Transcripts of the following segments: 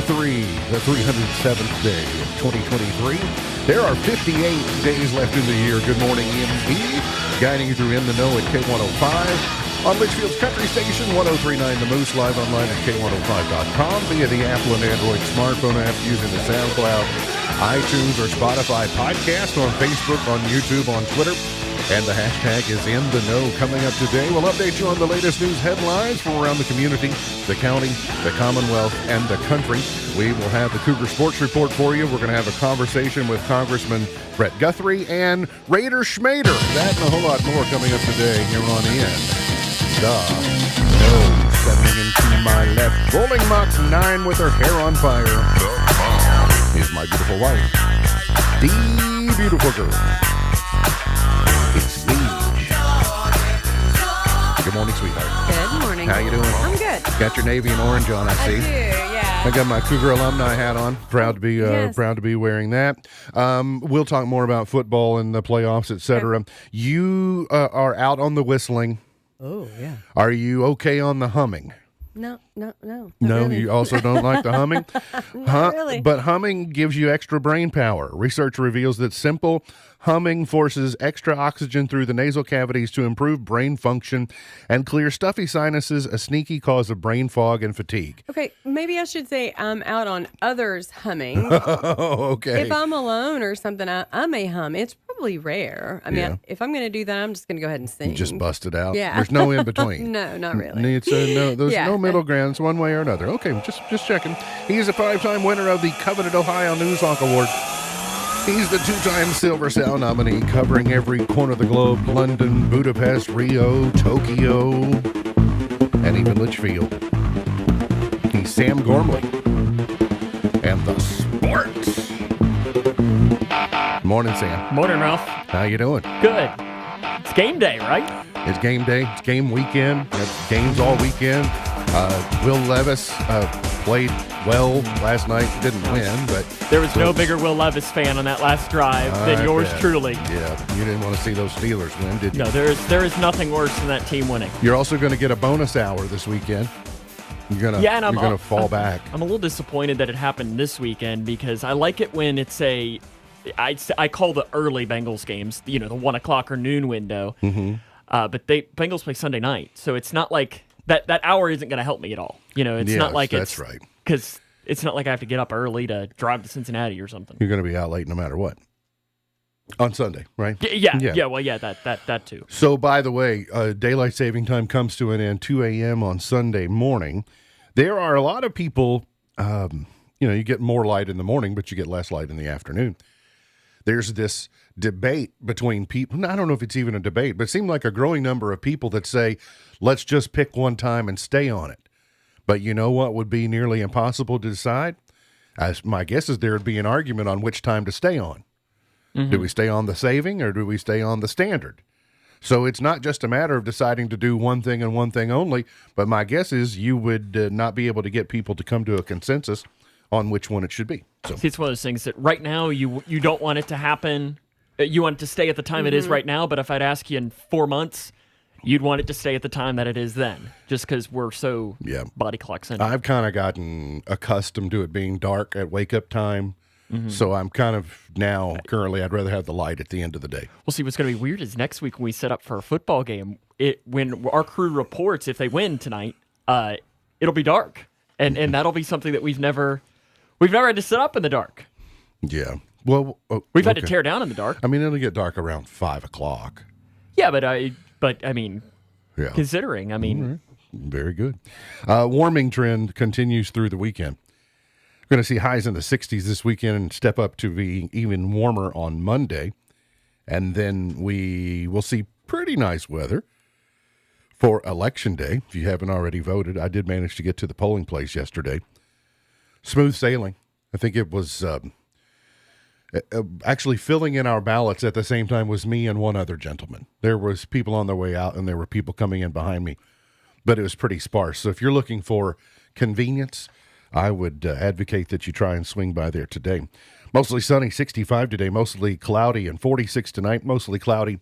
the 307th day of 2023. There are 58 days left in the year. Good morning, EMP. Guiding you through In the Know at K105. On Litchfield's Country Station, 1039 The Moose, live online at K105.com via the Apple and Android smartphone app using the SoundCloud, iTunes, or Spotify podcast, on Facebook, on YouTube, on Twitter. And the hashtag is In the Know. Coming up today, we'll update you on the latest news headlines from around the community, the county, the Commonwealth, and the country. We will have the Cougar Sports Report for you. We're going to have a conversation with Congressman Brett Guthrie and Raider Schmader. That and a whole lot more coming up today here on In the Know. Stepping into my left, rolling Mach 9 with her hair on fire, is my beautiful wife, the beautiful girl. It's me. Good morning, sweetheart. Good morning. How you doing? I'm good. Got your navy and orange on, I see. I do, yeah. I got my Cougar alumni hat on. Proud to be proud to be wearing that. We'll talk more about football and the playoffs, etc. Okay. You are out on the whistling. Oh, yeah. Are you okay on the humming? No. No, really. you also don't like the humming? Not really. But humming gives you extra brain power. Research reveals that simple humming forces extra oxygen through the nasal cavities to improve brain function and clear stuffy sinuses, a sneaky cause of brain fog and fatigue. Okay, maybe I should say I'm out on others humming. Oh, okay. If I'm alone or something, I may hum. It's probably rare. I mean, Yeah. if I'm going to do that, I'm just going to go ahead and sing. Just bust it out. Yeah. There's no in between. No, not really. There's Yeah. no middle ground. It's one way or another. Okay, just checking. He's a 5-time winner of the coveted Ohio Newshawk Award. He's the 2-time Silver Sound nominee, covering every corner of the globe: London, Budapest, Rio, Tokyo, and even Litchfield. He's Sam Gormley. And the sports. Morning, Sam. Morning, Ralph. How you doing? Good. It's game day, right? It's game day. It's game weekend. It's games all weekend. Will Levis played well last night. Didn't win, but There was no bigger Will Levis fan on that last drive than yours bet. truly. Yeah, you didn't want to see those Steelers win, did you? No, there is nothing worse than that team winning. You're also going to get a bonus hour this weekend. You're gonna fall back. I'm a little disappointed that it happened this weekend because I like it when it's I call the early Bengals games, the 1 o'clock or noon window. Mm-hmm. But Bengals play Sunday night, so it's not like that hour isn't going to help me at all. It's not like that's right. Because it's not like I have to get up early to drive to Cincinnati or something. You're going to be out late no matter what. On Sunday, right? That too. So, by the way, daylight saving time comes to an end 2 a.m. on Sunday morning. There are a lot of people, you get more light in the morning, but you get less light in the afternoon. There's this debate between people. I don't know if it's even a debate, but it seemed like a growing number of people that say, let's just pick one time and stay on it. But you know what would be nearly impossible to decide? My guess is there would be an argument on which time to stay on. Mm-hmm. Do we stay on the saving or do we stay on the standard? So it's not just a matter of deciding to do one thing and one thing only, but my guess is you would not be able to get people to come to a consensus on which one it should be. So. See, it's one of those things that right now you don't want it to happen. You want it to stay at the time it is right now, but if I'd ask you in 4 months, you'd want it to stay at the time that it is then, just because we're so body clock centered. I've kind of gotten accustomed to it being dark at wake-up time, so I'm kind of now, currently, I'd rather have the light at the end of the day. Well, see, what's going to be weird is next week when we set up for a football game, when our crew reports if they win tonight, it'll be dark, and that'll be something that we've never had to set up in the dark. Yeah. Well, we've had to tear down in the dark. I mean, it'll get dark around 5 o'clock. Yeah, but I mean, considering, I mean. Right. Very good. Warming trend continues through the weekend. We're going to see highs in the 60s this weekend and step up to be even warmer on Monday. And then we will see pretty nice weather for Election Day. If you haven't already voted, I did manage to get to the polling place yesterday. Smooth sailing. I think it was actually filling in our ballots at the same time was me and one other gentleman. There was people on their way out and there were people coming in behind me, but it was pretty sparse. So if you're looking for convenience, I would advocate that you try and swing by there today. Mostly sunny, 65 today, mostly cloudy, and 46 tonight, mostly cloudy,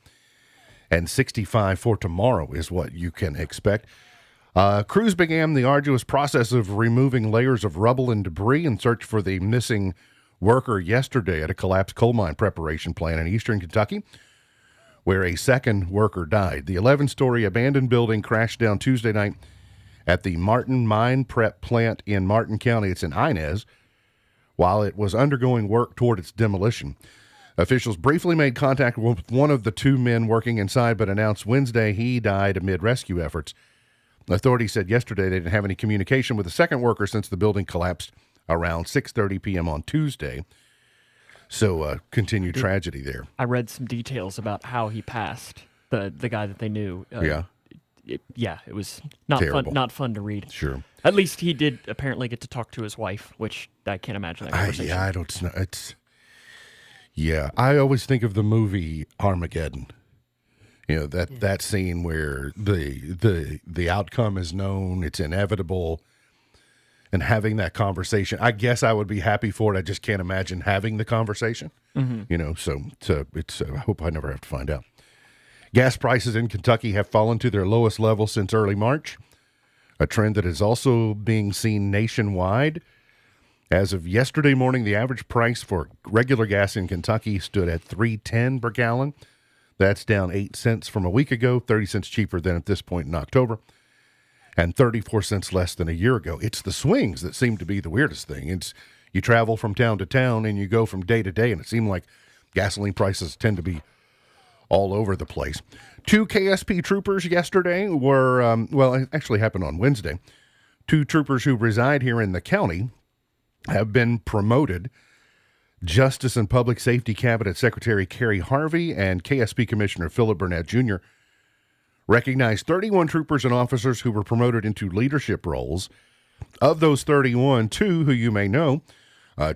and 65 for tomorrow is what you can expect. Crews began the arduous process of removing layers of rubble and debris in search for the missing worker yesterday at a collapsed coal mine preparation plant in eastern Kentucky, where a second worker died. The 11-story abandoned building crashed down Tuesday night at the Martin Mine Prep plant in Martin County. It's in Inez, while it was undergoing work toward its demolition. Officials briefly made contact with one of the two men working inside, but announced Wednesday he died amid rescue efforts. Authorities said yesterday they didn't have any communication with the second worker since the building collapsed around 6:30 p.m. on Tuesday. So, continued tragedy there. I read some details about how he passed, the guy that they knew. It was not terrible. Not fun to read. Sure. At least he did apparently get to talk to his wife, which I can't imagine that conversation. I don't know. I always think of the movie Armageddon. You know, that scene where the outcome is known, it's inevitable, and having that conversation. I guess I would be happy for it. I just can't imagine having the conversation. Mm-hmm. You know, so it's. I hope I never have to find out. Gas prices in Kentucky have fallen to their lowest level since early March, a trend that is also being seen nationwide. As of yesterday morning, the average price for regular gas in Kentucky stood at $3.10 per gallon. That's down 8 cents from a week ago, 30 cents cheaper than at this point in October, and 34 cents less than a year ago. It's the swings that seem to be the weirdest thing. It's you travel from town to town and you go from day to day, and it seemed like gasoline prices tend to be all over the place. 2 KSP troopers yesterday were, it actually happened on Wednesday. 2 troopers who reside here in the county have been promoted. Justice and Public Safety Cabinet Secretary Kerry Harvey and KSP Commissioner Philip Burnett Jr. recognized 31 troopers and officers who were promoted into leadership roles. Of those 31, 2 who you may know,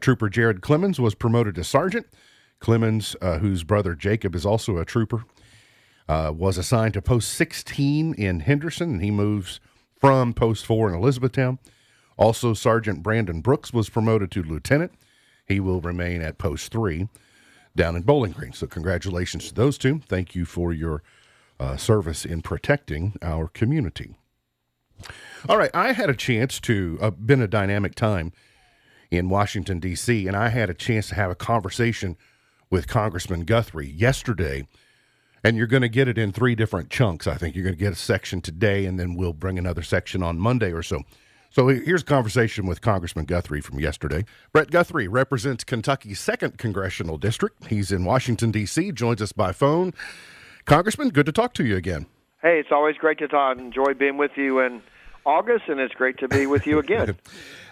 Trooper Jared Clemens was promoted to sergeant. Clemens, whose brother Jacob is also a trooper, was assigned to Post 16 in Henderson, and he moves from Post 4 in Elizabethtown. Also, Sergeant Brandon Brooks was promoted to lieutenant. He will remain at Post 3 down in Bowling Green. So congratulations to those 2. Thank you for your service in protecting our community. All right, I had a chance to, been a dynamic time in Washington, D.C., and I had a chance to have a conversation with Congressman Guthrie yesterday, and you're going to get it in 3 different chunks. I think you're going to get a section today, and then we'll bring another section on Monday or so. So here's a conversation with Congressman Guthrie from yesterday. Brett Guthrie represents Kentucky's 2nd Congressional District. He's in Washington, D.C., joins us by phone. Congressman, good to talk to you again. Hey, it's always great to talk. Enjoy being with you in August, and it's great to be with you again.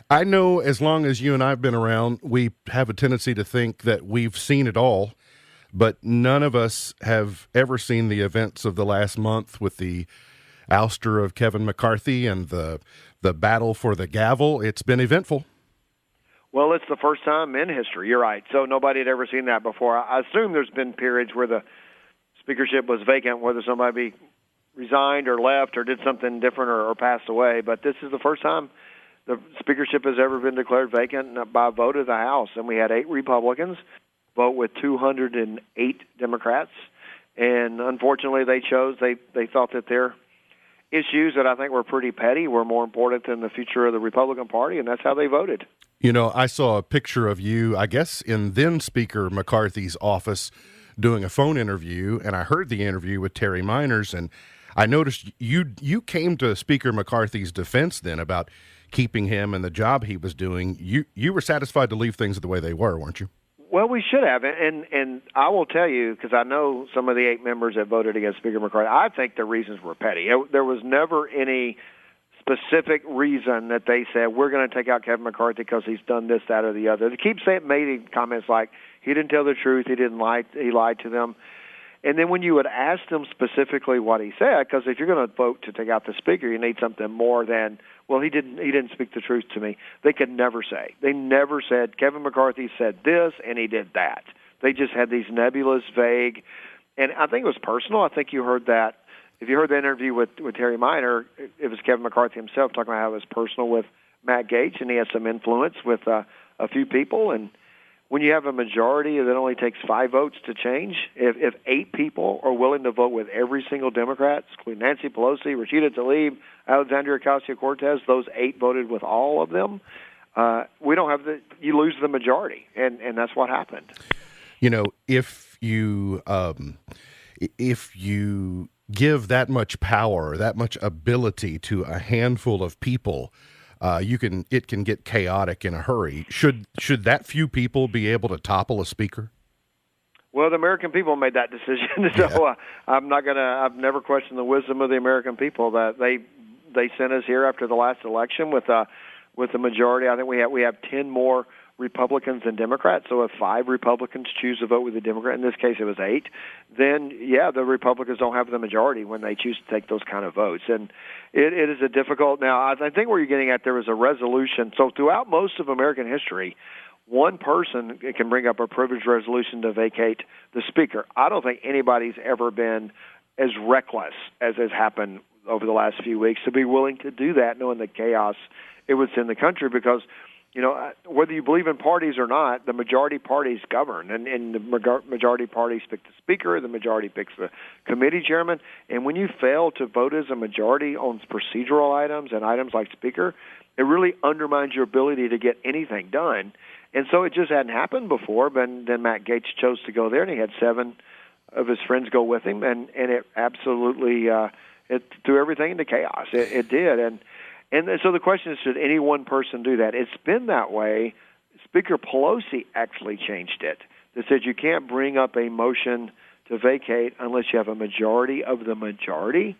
I know as long as you and I have been around, we have a tendency to think that we've seen it all, but none of us have ever seen the events of the last month with the ouster of Kevin McCarthy and the battle for the gavel. It's been eventful. Well, it's the first time in history. You're right. So nobody had ever seen that before. I assume there's been periods where the speakership was vacant, whether somebody resigned or left or did something different or passed away. But this is the first time the speakership has ever been declared vacant by a vote of the House. And we had 8 Republicans vote with 208 Democrats. And unfortunately, they thought that their issues that I think were pretty petty were more important than the future of the Republican Party, and that's how they voted. You know, I saw a picture of you, I guess, in then Speaker McCarthy's office doing a phone interview, and I heard the interview with Terry Miners, and I noticed you came to Speaker McCarthy's defense then about keeping him and the job he was doing. You were satisfied to leave things the way they were, weren't you? Well, we should have, and I will tell you, because I know some of the 8 members that voted against Speaker McCarthy, I think the reasons were petty. There was never any specific reason that they said, we're going to take out Kevin McCarthy because he's done this, that, or the other. They keep making comments like, he didn't tell the truth, he lied to them. And then when you would ask them specifically what he said, because if you're going to vote to take out the speaker, you need something more than, well, he didn't speak the truth to me. They could never say. They never said, Kevin McCarthy said this and he did that. They just had these nebulous, vague, and I think it was personal. I think you heard that. If you heard the interview with Terry Miner, it was Kevin McCarthy himself talking about how it was personal with Matt Gaetz, and he had some influence with a few people. And when you have a majority that only takes 5 votes to change, if 8 people are willing to vote with every single Democrat, including Nancy Pelosi, Rashida Tlaib, Alexandria Ocasio-Cortez, those 8 voted with all of them, we don't have you lose the majority, and that's what happened. You know, if you give that much power, that much ability to a handful of people, it can get chaotic in a hurry. Should that few people be able to topple a speaker? Well, the American people made that decision, so I've never questioned the wisdom of the American people that they sent us here after the last election with a majority. I think we have 10 more Republicans than Democrats. So if 5 Republicans choose to vote with the Democrat, in this case it was 8, then the Republicans don't have the majority when they choose to take those kind of votes. And it is a difficult. Now, I think where you're getting at, there was a resolution. So throughout most of American history, one person can bring up a privileged resolution to vacate the speaker. I don't think anybody's ever been as reckless as has happened over the last few weeks to be willing to do that, knowing the chaos it was in the country, because whether you believe in parties or not, the majority parties govern, and the majority parties pick the speaker, the majority picks the committee chairman, and when you fail to vote as a majority on procedural items and items like speaker, it really undermines your ability to get anything done. And so it just hadn't happened before, but then Matt Gaetz chose to go there, and he had 7 of his friends go with him, and it absolutely it threw everything into chaos. It did, and so the question is, should any one person do that? It's been that way. Speaker Pelosi actually changed it. They said you can't bring up a motion to vacate unless you have a majority of the majority.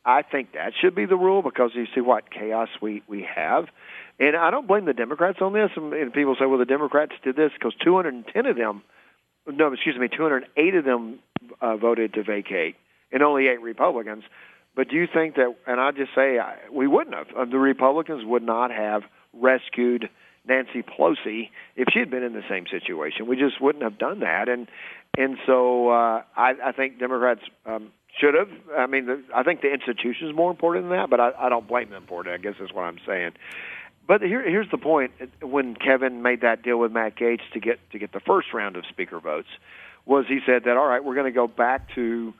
I think that should be the rule, because you see what chaos we have. And I don't blame the Democrats on this. And people say, well, the Democrats did this because 208 of them voted to vacate, and only 8 Republicans. But do you think that, and I just say we wouldn't have, the Republicans would not have rescued Nancy Pelosi if she had been in the same situation. We just wouldn't have done that. And so I think Democrats should have. I mean, I think the institution is more important than that, but I don't blame them for it, I guess is what I'm saying. But here's the point. When Kevin made that deal with Matt Gaetz to get the first round of speaker votes, was he said that, all right, we're going to go back to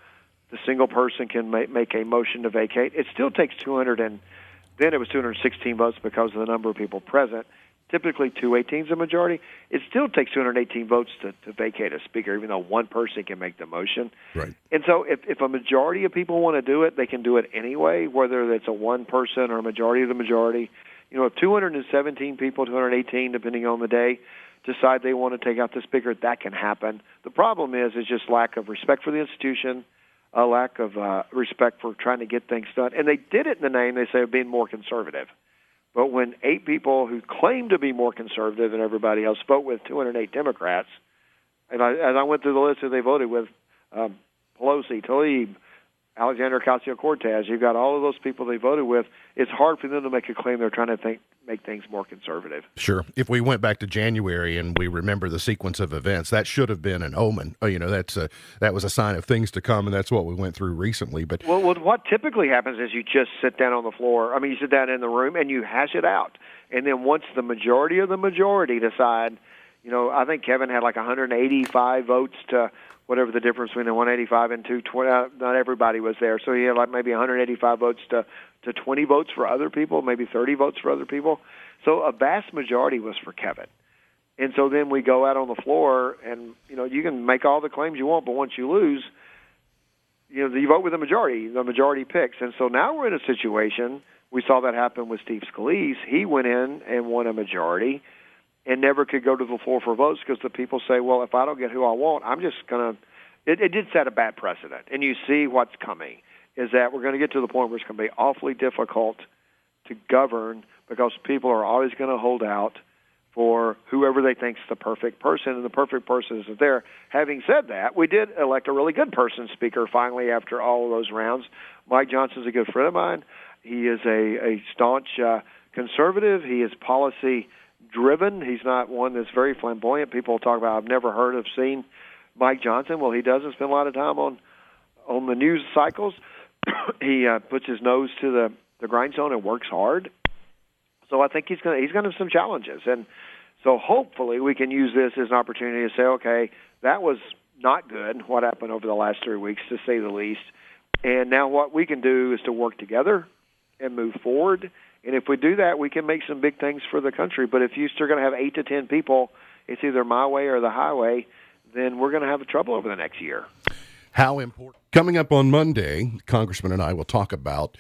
the single person can make a motion to vacate. It still takes 216 votes because of the number of people present. Typically 218 is a majority. It still takes 218 votes to vacate a speaker, even though one person can make the motion. Right. And so if a majority of people want to do it, they can do it anyway, whether it's a one person or a majority of the majority. If 217 people, 218, depending on the day, decide they want to take out the speaker, that can happen. The problem is just lack of respect for the institution, a lack of respect for trying to get things done. And they did it in the name, they say, of being more conservative. But when 8 people who claim to be more conservative than everybody else vote with 208 Democrats, and as I went through the list who they voted with, Pelosi, Tlaib, Alexandria Ocasio-Cortez, you've got all of those people they voted with, it's hard for them to make a claim they're trying to make things more conservative. Sure. If we went back to January and we remember the sequence of events, that should have been an omen. That was a sign of things to come, and that's what we went through recently. But well, what typically happens is you just sit down on the floor. I mean, you sit down in the room and you hash it out. And then once the majority of the majority decide, I think Kevin had like 185 votes to whatever the difference between the 185 and 220. Not everybody was there, so he had like maybe 185 votes to 20 votes for other people, maybe 30 votes for other people. So a vast majority was for Kevin. And so then we go out on the floor, and you can make all the claims you want, but once you lose, you vote with the majority picks. And so now we're in a situation, we saw that happen with Steve Scalise. He went in and won a majority and never could go to the floor for votes because the people say, well, if I don't get who I want, I'm just going to – it did set a bad precedent. And you see what's coming is that we're going to get to the point where it's going to be awfully difficult to govern because people are always going to hold out for whoever they think is the perfect person, and the perfect person isn't there. Having said that, we did elect a really good person speaker finally after all of those rounds. Mike Johnson's a good friend of mine. He is a staunch conservative. He is policy-driven. He's not one that's very flamboyant. People talk about, I've never heard of seen Mike Johnson. Well, he doesn't spend a lot of time on the news cycles. He puts his nose to the grindstone and works hard. So I think he's going to have some challenges. And So hopefully we can use this as an opportunity to say, okay, that was not good, what happened over the last 3 weeks, to say the least. And now what we can do is to work together and move forward. And if we do that, we can make some big things for the country. But if you're going to have 8 to 10 people, it's either my way or the highway, then we're going to have trouble over the next year. How important. Coming up on Monday, Congressman and I will talk about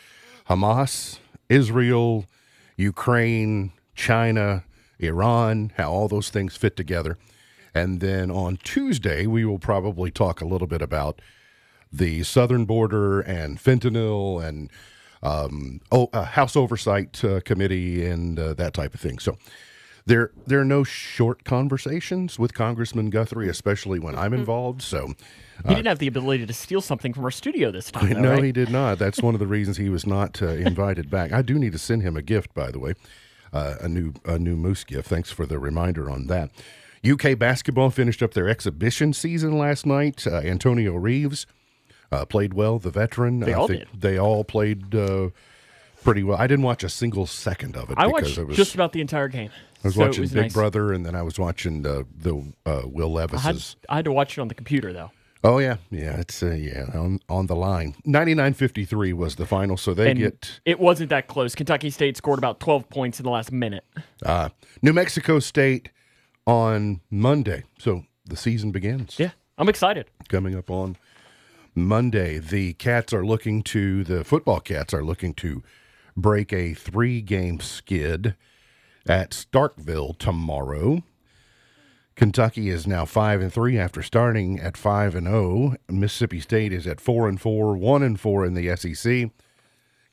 Hamas, Israel, Ukraine, China, Iran, how all those things fit together. And then on Tuesday, we will probably talk a little bit about the southern border and fentanyl and House Oversight Committee and that type of thing. So there are no short conversations with Congressman Guthrie, especially when I'm involved. So he didn't have the ability to steal something from our studio this time, though, no, right? He did not. That's one of the reasons he was not invited back. I do need to send him a gift, by the way, a new Moose gift. Thanks for the reminder on that. UK basketball finished up their exhibition season last night. Antonio Reeves played well, the veteran. They all did. They all played pretty well. I didn't watch a single second of it. I watched just about the entire game. I was watching Big Brother, and then I was watching the Will Levis's. I had to watch it on the computer, though. Oh, yeah. Yeah, it's on the line. 99-53 was the final, so they get... It wasn't that close. Kentucky State scored about 12 points in the last minute. New Mexico State on Monday, so the season begins. Yeah, I'm excited. Coming up on Monday, the football Cats are looking to break a 3-game skid at Starkville tomorrow. Kentucky is now 5-3 after starting at 5-0. Mississippi State is at 4-4, 1-4 in the SEC.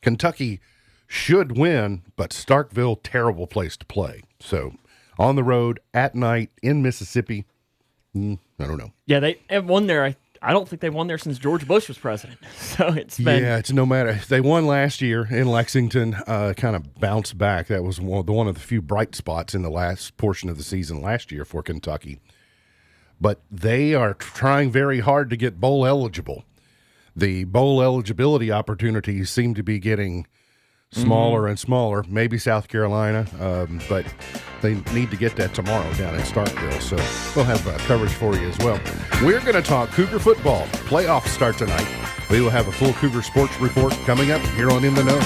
Kentucky should win, but Starkville, terrible place to play. So on the road at night in Mississippi, I don't know. Yeah, they have won there. I don't think they won there since George Bush was president. So it's been... Yeah, it's no matter. They won last year in Lexington, kind of bounced back. That was one of the few bright spots in the last portion of the season last year for Kentucky. But they are trying very hard to get bowl eligible. The bowl eligibility opportunities seem to be getting smaller and smaller. Maybe South Carolina, but they need to get that tomorrow down at Starkville. So we'll have coverage for you as well. We're going to talk Cougar football. Playoffs start tonight. We will have a full Cougar sports report coming up here on In the Know.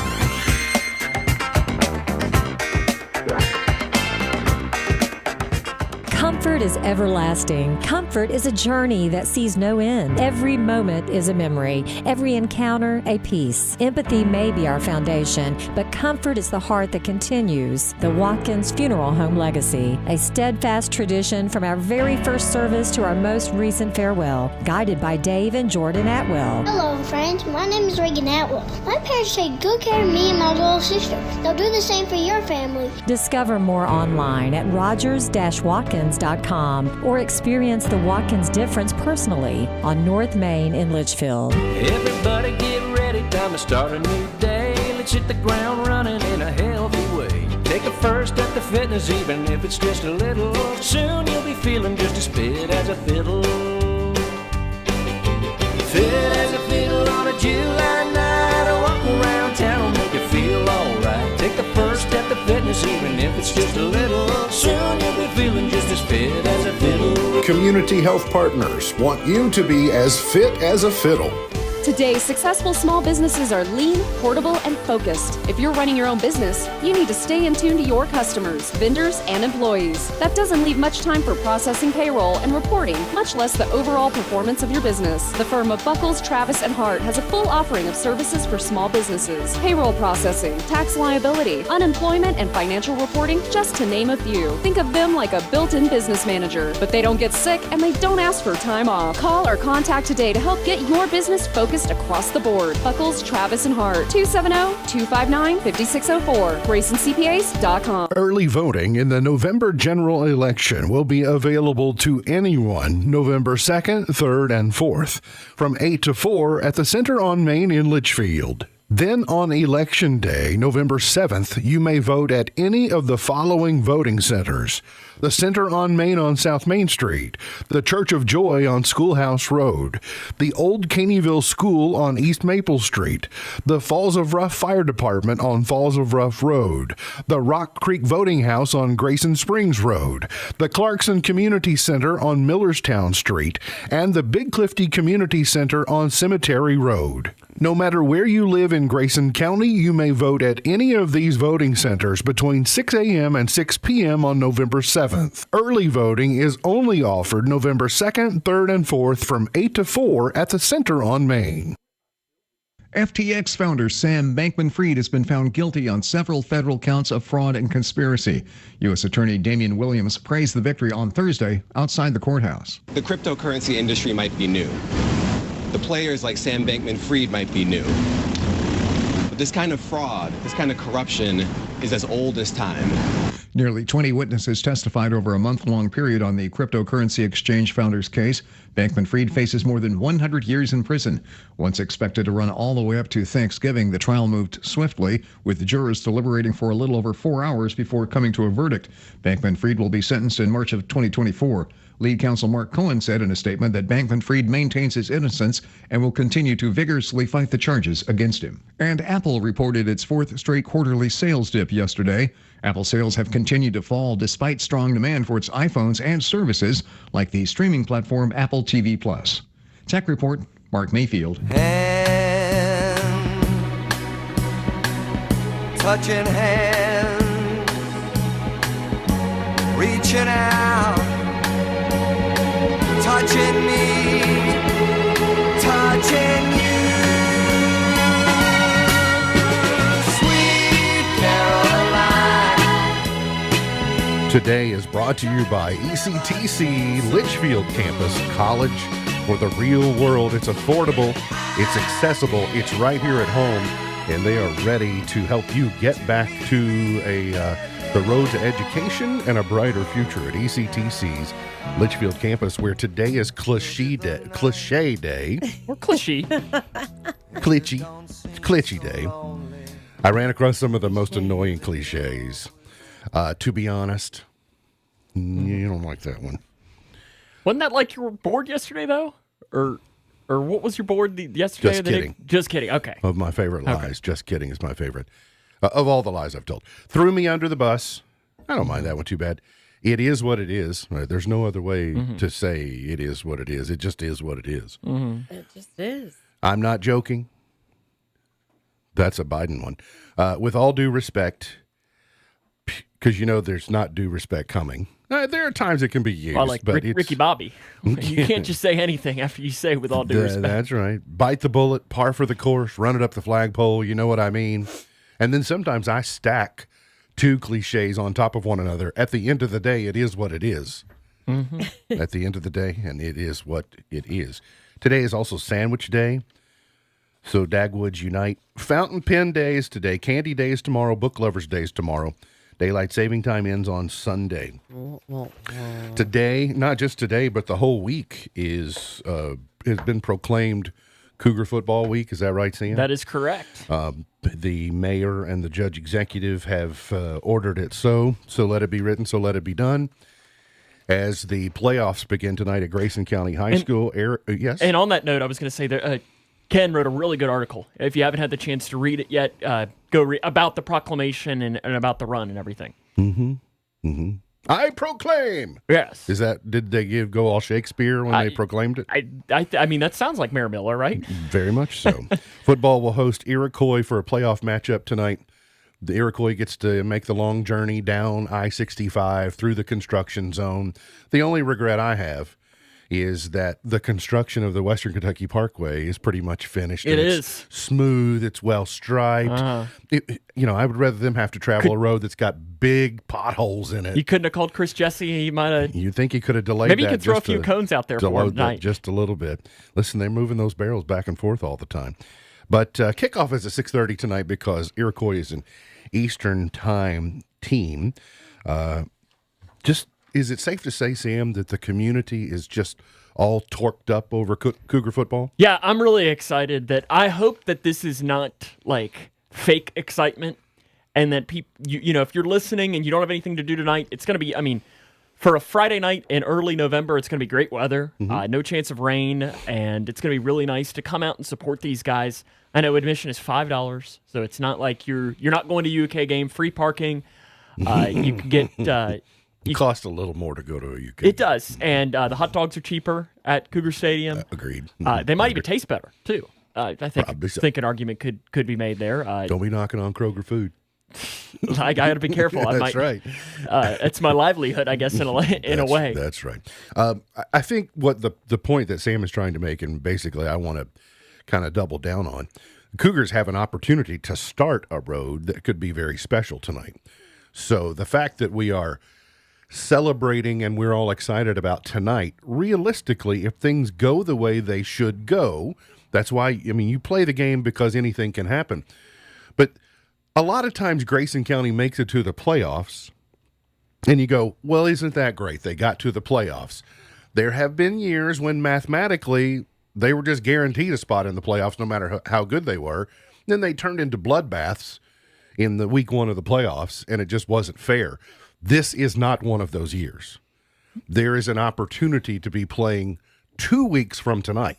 Comfort is everlasting. Comfort is a journey that sees no end. Every moment is a memory. Every encounter, a piece. Empathy may be our foundation, but comfort is the heart that continues. The Watkins Funeral Home Legacy, a steadfast tradition from our very first service to our most recent farewell, guided by Dave and Jordan Atwell. Hello, friends. My name is Reagan Atwell. My parents take good care of me and my little sister. They'll do the same for your family. Discover more online at rogers-watkins.com or experience the Watkins difference personally on North Main in Litchfield. Everybody get ready, time to start a new day. Let's hit the ground running in a healthy way. Take a first at the fitness, even if it's just a little. Soon you'll be feeling just as fit as a fiddle. Fit as a fiddle on a July night. A walk around town will make you feel alright. Take the first at the fitness, even if it's just a little. Soon you'll be feeling just as fit as a fiddle. Community Health Partners want you to be as fit as a fiddle. Today, successful small businesses are lean, portable, and focused. If you're running your own business, you need to stay in tune to your customers, vendors, and employees. That doesn't leave much time for processing payroll and reporting, much less the overall performance of your business. The firm of Buckles, Travis, and Hart has a full offering of services for small businesses. Payroll processing, tax liability, unemployment, and financial reporting, just to name a few. Think of them like a built-in business manager, but they don't get sick and they don't ask for time off. Call or contact today to help get your business focused across the board. Buckles, Travis, and Hart, 270-259-5604, GraysonCPAs.com. Early voting in the November general election will be available to anyone November 2nd, 3rd, and 4th from 8 to 4 at the Center on Main in Litchfield. Then on Election Day, November 7th, you may vote at any of the following voting centers: the Center on Main on South Main Street, the Church of Joy on Schoolhouse Road, the Old Caneyville School on East Maple Street, the Falls of Rough Fire Department on Falls of Rough Road, the Rock Creek Voting House on Grayson Springs Road, the Clarkson Community Center on Millerstown Street, and the Big Clifty Community Center on Cemetery Road. No matter where you live in Grayson County, you may vote at any of these voting centers between 6 a.m. and 6 p.m. on November 7th. Early voting is only offered November 2nd, 3rd, and 4th from 8 to 4 at the Center on Main. FTX founder Sam Bankman-Fried has been found guilty on several federal counts of fraud and conspiracy. U.S. Attorney Damian Williams praised the victory on Thursday outside the courthouse. The cryptocurrency industry might be new. The players like Sam Bankman-Fried might be new. But this kind of fraud, this kind of corruption is as old as time. Nearly 20 witnesses testified over a month-long period on the cryptocurrency exchange founder's case. Bankman-Fried faces more than 100 years in prison. Once expected to run all the way up to Thanksgiving, the trial moved swiftly, with the jurors deliberating for a little over 4 hours before coming to a verdict. Bankman-Fried will be sentenced in March of 2024. Lead counsel Mark Cohen said in a statement that Bankman-Fried maintains his innocence and will continue to vigorously fight the charges against him. And Apple reported its fourth straight quarterly sales dip yesterday. Apple sales have continued to fall despite strong demand for its iPhones and services like the streaming platform Apple TV+. Tech Report, Mark Mayfield. Hand, touching hands, reaching out, touching me, touching you. Sweet Caroline. Today is brought to you by ECTC Litchfield Campus College for the real world. It's affordable, it's accessible, it's right here at home, and they are ready to help you get back to the road to education and a brighter future at ECTC's Litchfield Campus, where today is Cliche Day. Or Cliche. Cliche Day. I ran across some of the most annoying cliches. To be honest, you don't like that one. Wasn't that like you were bored yesterday, though? Or what was your board yesterday? Just kidding. Just kidding. Okay. Of my favorite lies. Okay. Just kidding is my favorite. Of all the lies I've told. Threw me under the bus. I don't mind that one too bad. It is what it is. There's no other way to say it is what it is. It just is what it is. Mm-hmm. It just is. I'm not joking. That's a Biden one. With all due respect, because you know there's not due respect coming. There are times it can be used. Well, like but Ricky Bobby. You can't just say anything after you say with all due respect. That's right. Bite the bullet, par for the course, run it up the flagpole. You know what I mean? And then sometimes I stack two cliches on top of one another. At the end of the day, it is what it is. Mm-hmm. At the end of the day, and it is what it is. Today is also Sandwich Day. So Dagwoods unite. Fountain Pen Day is today. Candy Day is tomorrow. Book Lovers Day is tomorrow. Daylight saving time ends on Sunday. Today, not just today, but the whole week has been proclaimed Cougar Football Week. Is that right, Sam? That is correct. The mayor and the judge executive have ordered it so let it be written, so let it be done. As the playoffs begin tonight at Grayson County High School. Yes? And on that note, I was going to say that Ken wrote a really good article. If you haven't had the chance to read it yet, go read about the proclamation and about the run and everything. Mm-hmm. Mm-hmm. I proclaim. Yes. Did they go all Shakespeare when they proclaimed it? I mean, that sounds like Mayor Miller, right? Very much so. Football will host Iroquois for a playoff matchup tonight. The Iroquois gets to make the long journey down I-65 through the construction zone. The only regret I have is that the construction of the Western Kentucky Parkway is pretty much finished. It's smooth. It's well striped. I would rather them have to travel a road that's got big potholes in it. You couldn't have called Chris Jesse. He might have. You'd think he could have delayed. Maybe he could throw a few cones out there for him tonight. Just a little bit. Listen, they're moving those barrels back and forth all the time. But kickoff is at 6:30 tonight because Iroquois is an Eastern Time team. Is it safe to say, Sam, that the community is just all torqued up over Cougar football? Yeah, I'm really excited that I hope that this is not like fake excitement and that people, you know, if you're listening and you don't have anything to do tonight, it's going to be, I mean, for a Friday night in early November, it's going to be great weather, no chance of rain, and it's going to be really nice to come out and support these guys. I know admission is $5, so it's not like you're not going to a UK game, free parking. You can get... it costs a little more to go to a UK. It does, and the hot dogs are cheaper at Cougar Stadium. Agreed. They might even taste better, too. I think an argument could be made there. Don't be knocking on Kroger food. I got to be careful. That's right. It's my livelihood, I guess, in a way. That's right. I think what the point that Sam is trying to make, and basically I want to kind of double down on, Cougars have an opportunity to start a road that could be very special tonight. So the fact that we are celebrating and we're all excited about tonight, realistically, if things go the way they should go, that's why, I mean, you play the game because anything can happen. But a lot of times Grayson County makes it to the playoffs, and you go, well, isn't that great? They got to the playoffs. There have been years when mathematically they were just guaranteed a spot in the playoffs no matter how good they were. Then they turned into bloodbaths in the week one of the playoffs, and it just wasn't fair. This is not one of those years. There is an opportunity to be playing 2 weeks from tonight.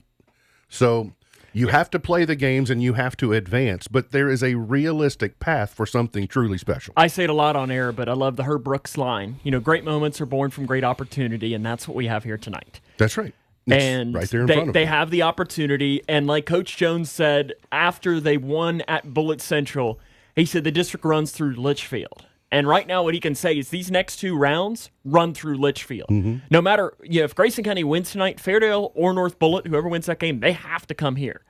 So you have to play the games and you have to advance, but there is a realistic path for something truly special. I say it a lot on air, but I love the Herb Brooks line. You know, great moments are born from great opportunity, and that's what we have here tonight. That's right. It's and right there in front of them. They have the opportunity, and like Coach Jones said after they won at Bullitt Central, he said the district runs through Litchfield. And right now what he can say is these next 2 rounds run through Litchfield. No matter, if Grayson County wins tonight, Fairdale or North Bullitt, whoever wins that game, they have to come here.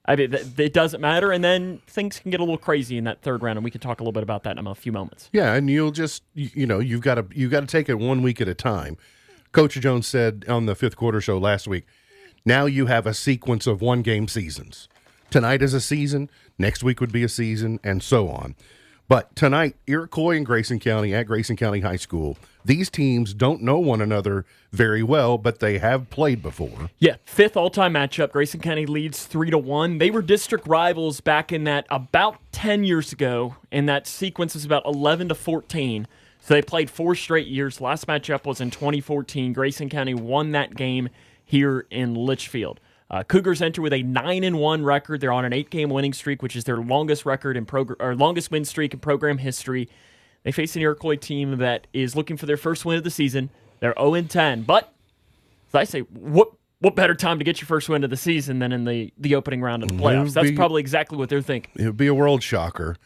I mean, it doesn't matter, and then things can get a little crazy in that third round, and we can talk a little bit about that in a few moments. Yeah, and you'll just, you've got to take it 1 week at a time. Coach Jones said on the fifth quarter show last week, now you have a sequence of 1-game seasons. Tonight is a season, next week would be a season, and so on. But tonight, Iroquois and Grayson County at Grayson County High School, these teams don't know one another very well, but they have played before. Yeah, 5th all-time matchup. Grayson County leads 3-1. They were district rivals back in that about 10 years ago, and that sequence was about 11-14. So they played 4 straight years. Last matchup was in 2014. Grayson County won that game here in Litchfield. Cougars enter with a 9-1 record. They're on an 8-game winning streak, which is their longest record in longest win streak in program history. They face an Iroquois team that is looking for their first win of the season. They're 0-10, but as I say, what better time to get your first win of the season than in the opening round of the playoffs? That's probably exactly what they're thinking. It would be a world shocker,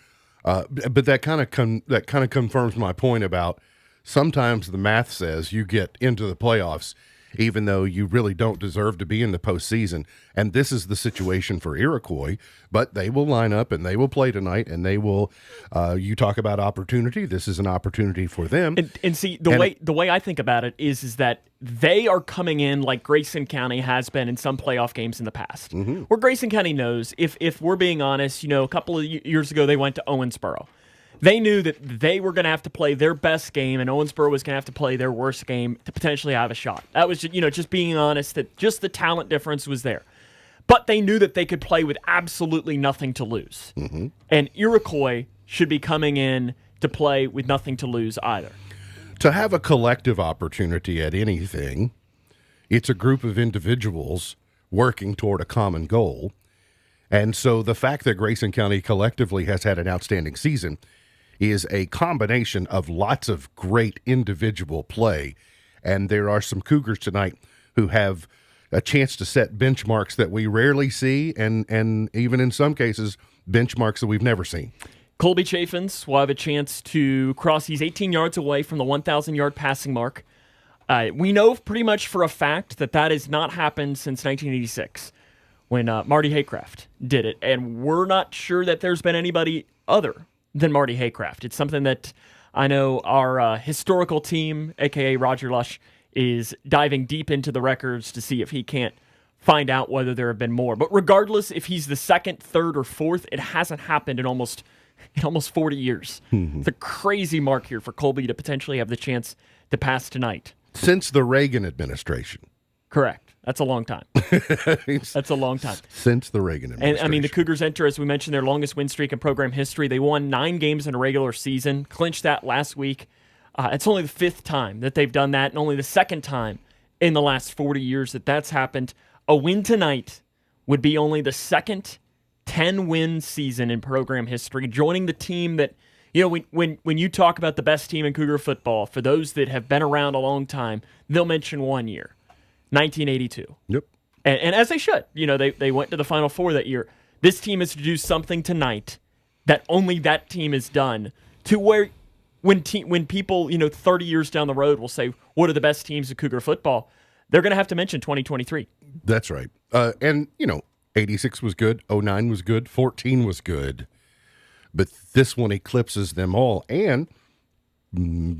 but that kind of confirms my point about sometimes the math says you get into the playoffs even though you really don't deserve to be in the postseason. And this is the situation for Iroquois, but they will line up and they will play tonight, and they will, you talk about opportunity, this is an opportunity for them. And see, the way I think about it is that they are coming in like Grayson County has been in some playoff games in the past, where Grayson County knows, if we're being honest, a couple of years ago they went to Owensboro. They knew that they were going to have to play their best game, and Owensboro was going to have to play their worst game to potentially have a shot. That was just being honest, that just the talent difference was there. But they knew that they could play with absolutely nothing to lose. And Iroquois should be coming in to play with nothing to lose either. To have a collective opportunity at anything, it's a group of individuals working toward a common goal. And so the fact that Grayson County collectively has had an outstanding season is a combination of lots of great individual play. And there are some Cougars tonight who have a chance to set benchmarks that we rarely see, and even in some cases, benchmarks that we've never seen. Colby Chaffins will have a chance to cross. He's 18 yards away from the 1,000-yard passing mark. We know pretty much for a fact that has not happened since 1986 when Marty Haycraft did it. And we're not sure that there's been anybody other than Marty Haycraft. It's something that I know our historical team, a.k.a. Roger Lush, is diving deep into the records to see if he can't find out whether there have been more. But regardless, if he's the second, third, or fourth, it hasn't happened in almost 40 years. It's a crazy mark here for Colby to potentially have the chance to pass tonight. Since the Reagan administration. Correct. That's a long time. That's a long time. Since the Reagan administration. And, I mean, the Cougars enter, as we mentioned, their longest win streak in program history. They won 9 games in a regular season, clinched that last week. It's only the 5th time that they've done that, and only the 2nd time in the last 40 years that that's happened. A win tonight would be only the 2nd 10-win season in program history, joining the team that, you know, when you talk about the best team in Cougar football, for those that have been around a long time, they'll mention one year, 1982. Yep. And as they should. You know, they went to the Final Four that year. This team is to do something tonight that only that team has done, to where when people, you know, 30 years down the road will say, what are the best teams of Cougar football? They're going to have to mention 2023. That's right. And, you know, 86 was good, 09 was good, 14 was good. But this one eclipses them all, and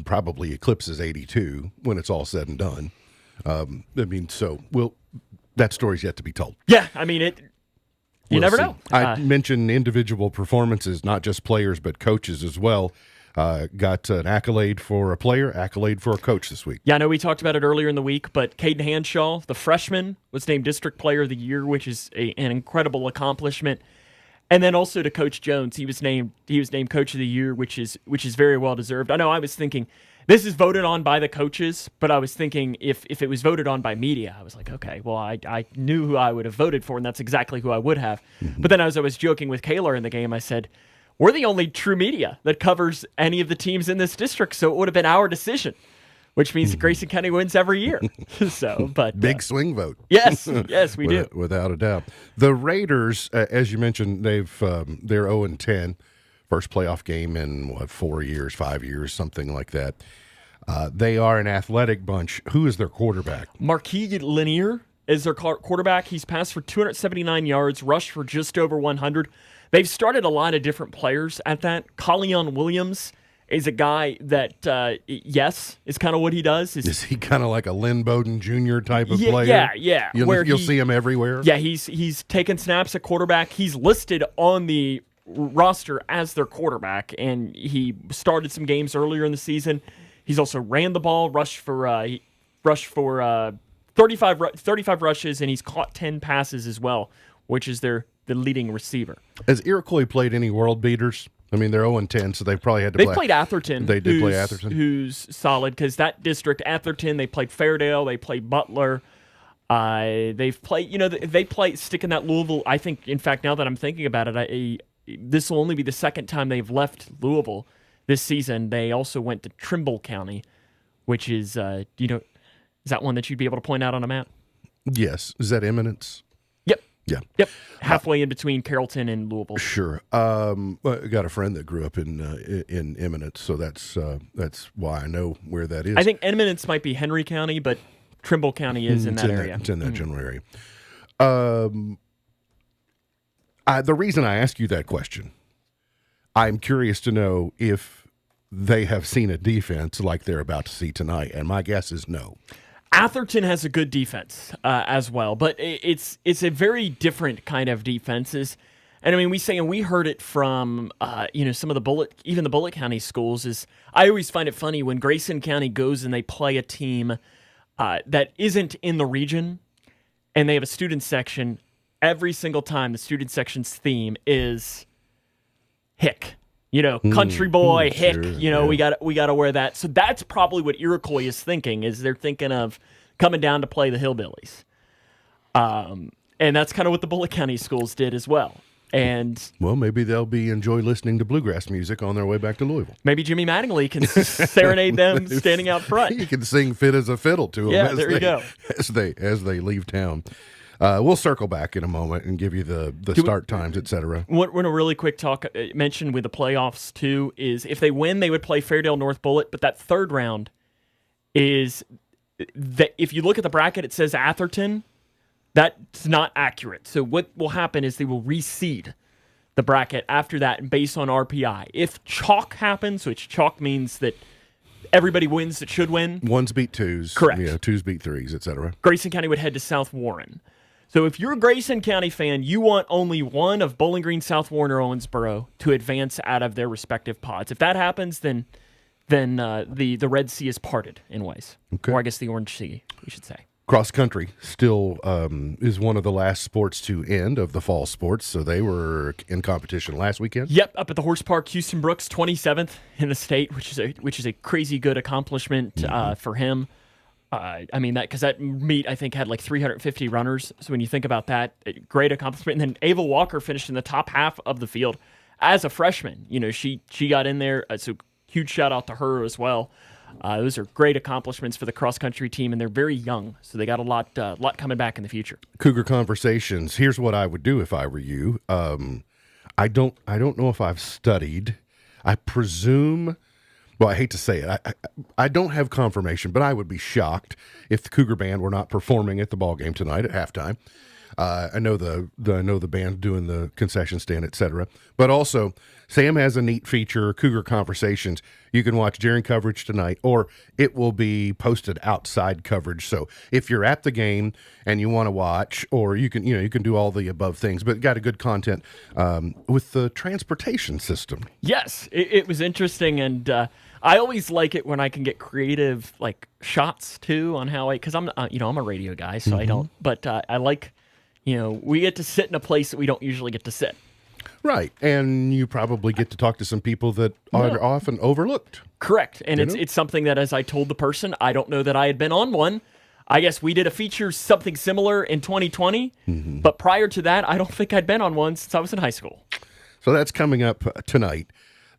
probably eclipses 82 when it's all said and done. I mean, so that story's yet to be told. Yeah, I mean, you never know. I mentioned individual performances, not just players, but coaches as well. Got an accolade for a player, accolade for a coach this week. Yeah, I know we talked about it earlier in the week, but Caden Hanshaw, the freshman, was named District Player of the Year, which is an incredible accomplishment. And then also to Coach Jones, he was named Coach of the Year, which is very well deserved. I know I was thinking this is voted on by the coaches, but I was thinking if it was voted on by media, I was like, okay, well, I knew who I would have voted for, and that's exactly who I would have. Mm-hmm. But then as I was joking with Kaylor in the game, I said, we're the only true media that covers any of the teams in this district, so it would have been our decision, which means that Grayson County wins every year. But big swing vote. Yes, we do, without a doubt. The Raiders, as you mentioned, they're 0-10, first playoff game in 4 years, 5 years, something like that. They are an athletic bunch. Who is their quarterback? Marquis Lanier is their quarterback. He's passed for 279 yards, rushed for just over 100. They've started a lot of different players at that. Collion Williams is a guy that, is kind of what he does. Is he kind of like a Lynn Bowden Jr. type of player? Yeah. You'll see him everywhere? Yeah, he's taken snaps at quarterback. He's listed on the roster as their quarterback, and he started some games earlier in the season. He's also ran the ball, rushed for 35 rushes, and he's caught 10 passes as well, which is the leading receiver. Has Iroquois played any world beaters? I mean, they're 0-10, so they probably had to play. They played Atherton. They did play Atherton. Who's solid, because that district, Atherton, they played Fairdale, they played Butler. They've played, they play sticking that Louisville. I think, in fact, now that I'm thinking about it, this will only be the 2nd time they've left Louisville this season. They also went to Trimble County, which is, is that one that you'd be able to point out on a map? Yes. Is that Eminence? Yep. Yeah. Yep. Halfway in between Carrollton and Louisville. Sure. I got a friend that grew up in Eminence, so that's why I know where that is. I think Eminence might be Henry County, but Trimble County is in that area. It's in that general area. The reason I ask you that question, I'm curious to know if they have seen a defense like they're about to see tonight, and my guess is no. Atherton has a good defense as well, but it's a very different kind of defenses. And I mean, we heard it from some of the Bullitt County schools. Is I always find it funny when Grayson County goes and they play a team that isn't in the region, and they have a student section. Every single time, the student section's theme is hick. Country boy, hick. Sure, we got to wear that. So that's probably what Iroquois is thinking. Is they're thinking of coming down to play the Hillbillies, and that's kind of what the Bullitt County schools did as well. And maybe they'll enjoy listening to bluegrass music on their way back to Louisville. Maybe Jimmy Mattingly can serenade them standing out front. He can sing "Fit as a Fiddle" to them. Yeah, there you go. As they leave town. We'll circle back in a moment and give you the start times, etc. What a really quick talk mentioned with the playoffs too is if they win, they would play Fairdale North Bullitt, but that third round is that if you look at the bracket, it says Atherton. That's not accurate. So what will happen is they will reseed the bracket after that based on RPI. If chalk happens, which chalk means that everybody wins that should win. Ones beat twos. Correct. Twos beat threes, etc. Grayson County would head to South Warren. So if you're a Grayson County fan, you want only one of Bowling Green, South Warren, or Owensboro to advance out of their respective pods. If that happens, then the Red Sea is parted in ways. Okay. Or I guess the Orange Sea, we should say. Cross country still is one of the last sports to end of the fall sports, so they were in competition last weekend. Yep, up at the Horse Park. Houston Brooks, 27th in the state, which is a crazy good accomplishment for him. I mean, that meet, I think, had like 350 runners. So when you think about that, great accomplishment. And then Ava Walker finished in the top half of the field as a freshman. You know, she got in there. So huge shout out to her as well. Those are great accomplishments for the cross-country team, and they're very young, so they got a lot coming back in the future. Cougar Conversations, here's what I would do if I were you. I don't know if I've studied. I presume, well, I hate to say it. I don't have confirmation, but I would be shocked if the Cougar Band were not performing at the ball game tonight at halftime. I know the band doing the concession stand, etc. But also, Sam has a neat feature, Cougar Conversations. You can watch during coverage tonight, or it will be posted outside coverage. So if you're at the game and you want to watch, or you can do all the above things, but got a good content with the transportation system. Yes, it was interesting, and I always like it when I can get creative, like shots too, on how because I'm a radio guy, so I don't. But I like. We get to sit in a place that we don't usually get to sit. Right, and you probably get to talk to some people that are often overlooked. Correct, and it's something that, as I told the person, I don't know that I had been on one. I guess we did a feature something similar in 2020, but prior to that, I don't think I'd been on one since I was in high school. So that's coming up tonight.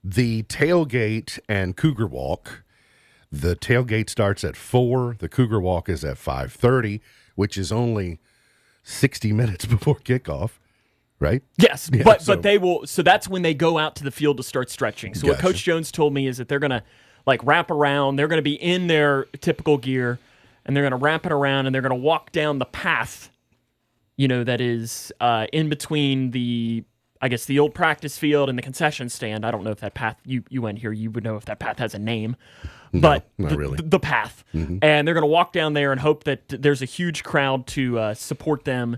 The tailgate and Cougar Walk. The tailgate starts at 4. The Cougar Walk is at 5:30, which is only 60 minutes before kickoff, right? Yes, yeah, but they will. So that's when they go out to the field to start stretching. So what Coach Jones told me is that they're going to wrap around. They're going to be in their typical gear, and they're going to wrap it around, and they're going to walk down the path, that is in between the old practice field and the concession stand. I don't know if that path, you went here, you would know if that path has a name. But not really. The path. And they're going to walk down there and hope that there's a huge crowd to support them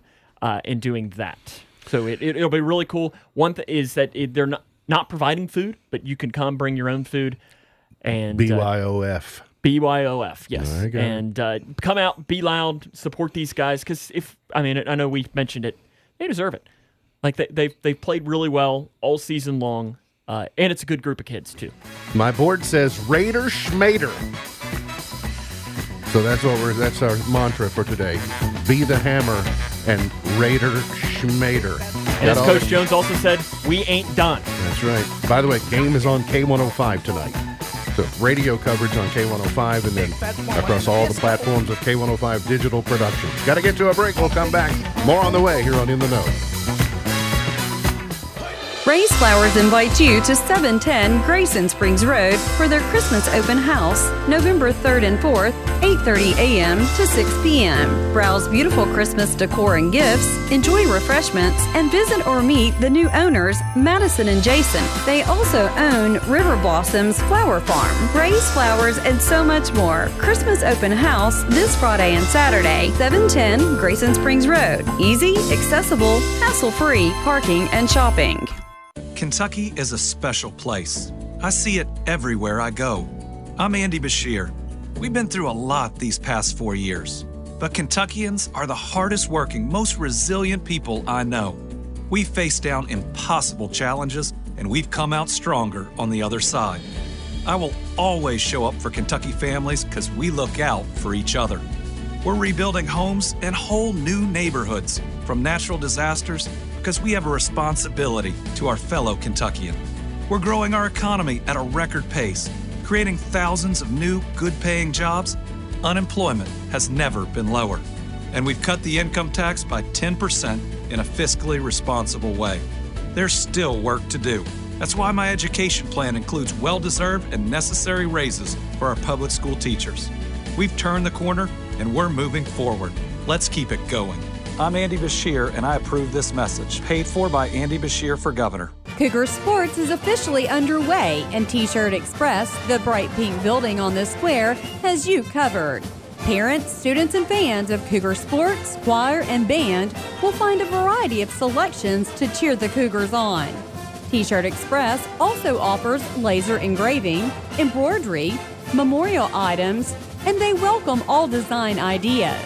in doing that. So it'll be really cool. One thing is that they're not providing food, but you can come bring your own food. And BYOF. BYOF, yes. And come out, be loud, support these guys. Because I know we mentioned it, they deserve it. Like they've played really well all season long. And it's a good group of kids, too. My board says Raider Schmader. So that's our mantra for today. Be the hammer and Raider Schmader. And as Coach Jones also said, we ain't done. That's right. By the way, game is on K105 tonight. So radio coverage on K105 and then across all the platforms of K105 Digital Productions. Got to get to a break. We'll come back. More on the way here on In the Know. Ray's Flowers invites you to 710 Grayson Springs Road for their Christmas open house, November 3rd and 4th, 8:30 a.m. to 6 p.m. Browse beautiful Christmas decor and gifts, enjoy refreshments, and visit or meet the new owners, Madison and Jason. They also own River Blossoms Flower Farm, Ray's Flowers, and so much more. Christmas open house this Friday and Saturday, 710 Grayson Springs Road. Easy, accessible, hassle-free parking and shopping. Kentucky is a special place. I see it everywhere I go. I'm Andy Bashir. We've been through a lot these past 4 years, but Kentuckians are the hardest working, most resilient people I know. We've faced down impossible challenges, and we've come out stronger on the other side. I will always show up for Kentucky families because we look out for each other. We're rebuilding homes and whole new neighborhoods from natural disasters because we have a responsibility to our fellow Kentuckian. We're growing our economy at a record pace, creating thousands of new, good-paying jobs. Unemployment has never been lower. And we've cut the income tax by 10% in a fiscally responsible way. There's still work to do. That's why my education plan includes well-deserved and necessary raises for our public school teachers. We've turned the corner, and we're moving forward. Let's keep it going. I'm Andy Bashir, and I approve this message. Paid for by Andy Bashir for governor. Cougar Sports is officially underway, and T-Shirt Express, the bright pink building on the square, has you covered. Parents, students, and fans of Cougar Sports, choir, and band will find a variety of selections to cheer the Cougars on. T-Shirt Express also offers laser engraving, embroidery, memorial items, and they welcome all design ideas.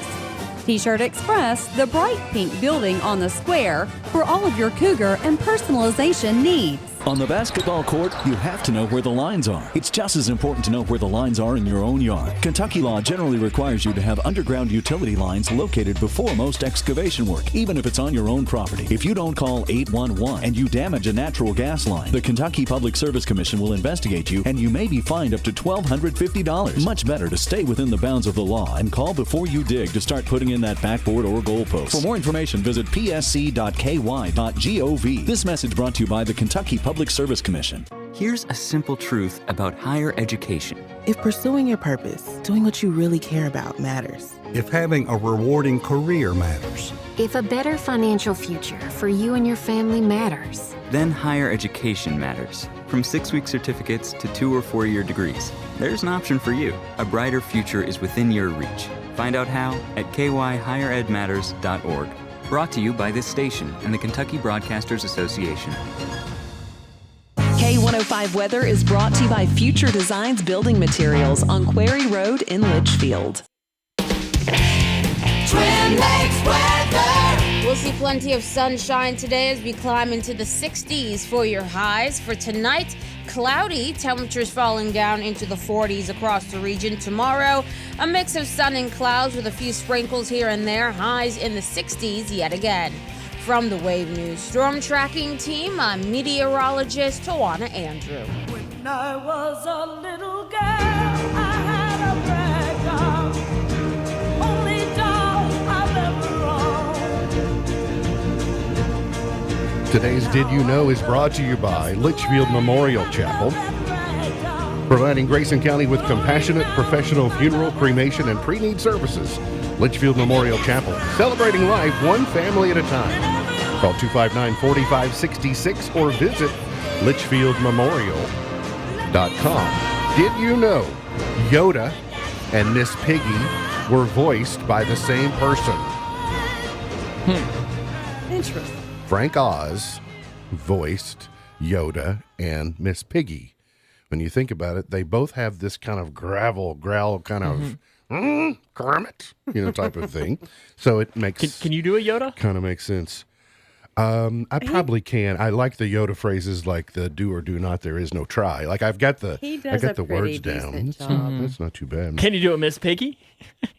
T-Shirt Express, the bright pink building on the square, for all of your Cougar and personalization needs. On the basketball court, you have to know where the lines are. It's just as important to know where the lines are in your own yard. Kentucky law generally requires you to have underground utility lines located before most excavation work, even if it's on your own property. If you don't call 811 and you damage a natural gas line, the Kentucky Public Service Commission will investigate you, and you may be fined up to $1,250. Much better to stay within the bounds of the law and call before you dig to start putting in that backboard or goalpost. For more information, visit psc.ky.gov. This message brought to you by the Kentucky Public Service Commission. Here's a simple truth about higher education. If pursuing your purpose, doing what you really care about matters. If having a rewarding career matters. If a better financial future for you and your family matters. Then higher education matters. From 6-week certificates to 2- or 4-year degrees, there's an option for you. A brighter future is within your reach. Find out how at kyhigheredmatters.org. Brought to you by this station and the Kentucky Broadcasters Association. K105 Weather is brought to you by Future Designs Building Materials on Quarry Road in Litchfield. Twin Lakes weather. We'll see plenty of sunshine today as we climb into the 60s for your highs. For tonight, cloudy, temperatures falling down into the 40s across the region. Tomorrow, a mix of sun and clouds with a few sprinkles here and there. Highs in the 60s yet again. From the Wave News Storm Tracking Team, I'm meteorologist Tawana Andrew. When I was a little girl, I had a rag doll, only doll I've ever owned. Today's Did You Know is brought to you by Litchfield Memorial Chapel, providing Grayson County with compassionate professional funeral, cremation, and pre-need services. Litchfield Memorial Chapel, celebrating life one family at a time. Call 259-4566 or visit litchfieldmemorial.com. Did you know Yoda and Miss Piggy were voiced by the same person? Interesting. Frank Oz voiced Yoda and Miss Piggy. When you think about it, they both have this kind of growl kind of Kermit, type of thing. So it makes... Can you do a Yoda? Kind of makes sense. I probably can. I like the Yoda phrases like the do or do not, there is no try. Like I've got the words down. That's not too bad. Can you do a Miss Piggy?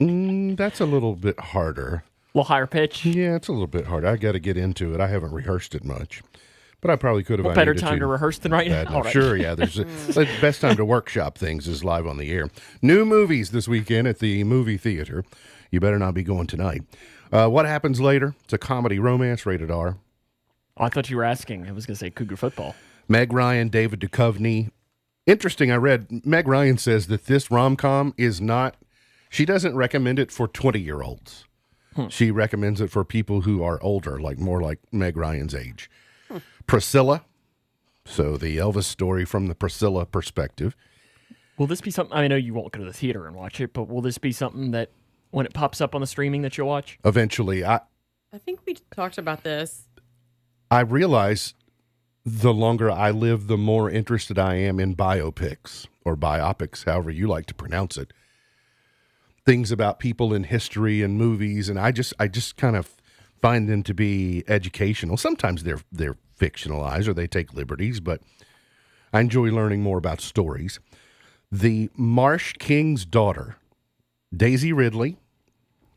That's a little bit harder. A little higher pitch? Yeah, it's a little bit harder. I got to get into it. I haven't rehearsed it much. But I probably could have. What better time to rehearse than right now? All right. Sure, yeah. There's the best time to workshop things is live on the air. New movies this weekend at the movie theater. You better not be going tonight. What happens later? It's a comedy romance, rated R. Oh, I thought you were asking. I was going to say Cougar football. Meg Ryan, David Duchovny. Interesting, I read Meg Ryan says that this rom-com is not, she doesn't recommend it for 20-year-olds. She recommends it for people who are older, like more like Meg Ryan's age. Priscilla. So the Elvis story from the Priscilla perspective. Will this be something, I know you won't go to the theater and watch it, but will this be something that when it pops up on the streaming that you'll watch? Eventually. I think we talked about this. I realize the longer I live, the more interested I am in biopics or biopics, however you like to pronounce it. Things about people in history and movies, and I just kind of find them to be educational. Sometimes they're fictionalized or they take liberties, but I enjoy learning more about stories. The Marsh King's daughter, Daisy Ridley,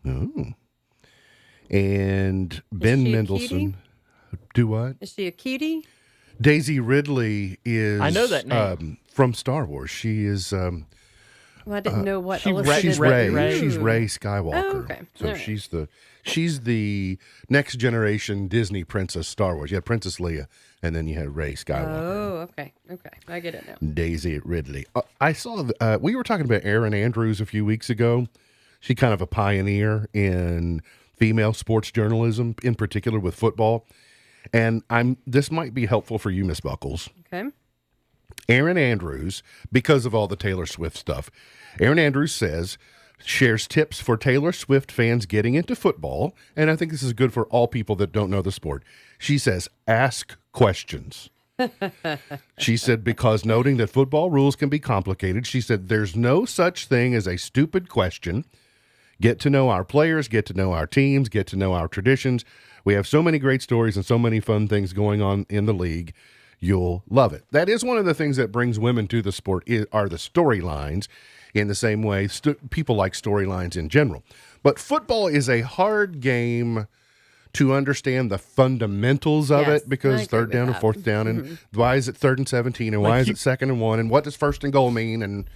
and Ben Mendelsohn. Do what? Is she a cutie? Daisy Ridley is... I know that name. From Star Wars. She is... Well, I didn't know what she's Ray. Ray. She's Ray Skywalker. Oh, okay. So right. she's the next generation Disney princess Star Wars. You had Princess Leia, and then you had Ray Skywalker. Oh, okay. I get it now. Daisy Ridley. I saw... we were talking about Erin Andrews a few weeks ago. She's kind of a pioneer in female sports journalism, in particular with football. And this might be helpful for you, Miss Buckles. Okay. Erin Andrews, because of all the Taylor Swift stuff, Erin Andrews shares tips for Taylor Swift fans getting into football, and I think this is good for all people that don't know the sport. She says, ask questions. She said, because noting that football rules can be complicated, she said, there's no such thing as a stupid question. Get to know our players, get to know our teams, get to know our traditions. We have so many great stories and so many fun things going on in the league. You'll love it. That is one of the things that brings women to the sport are the storylines. In the same way, people like storylines in general. But football is a hard game to understand the fundamentals of it, because third down and fourth down, and why is it 3rd and 17, and why is it 2nd and 1, and what does 1st and goal mean, and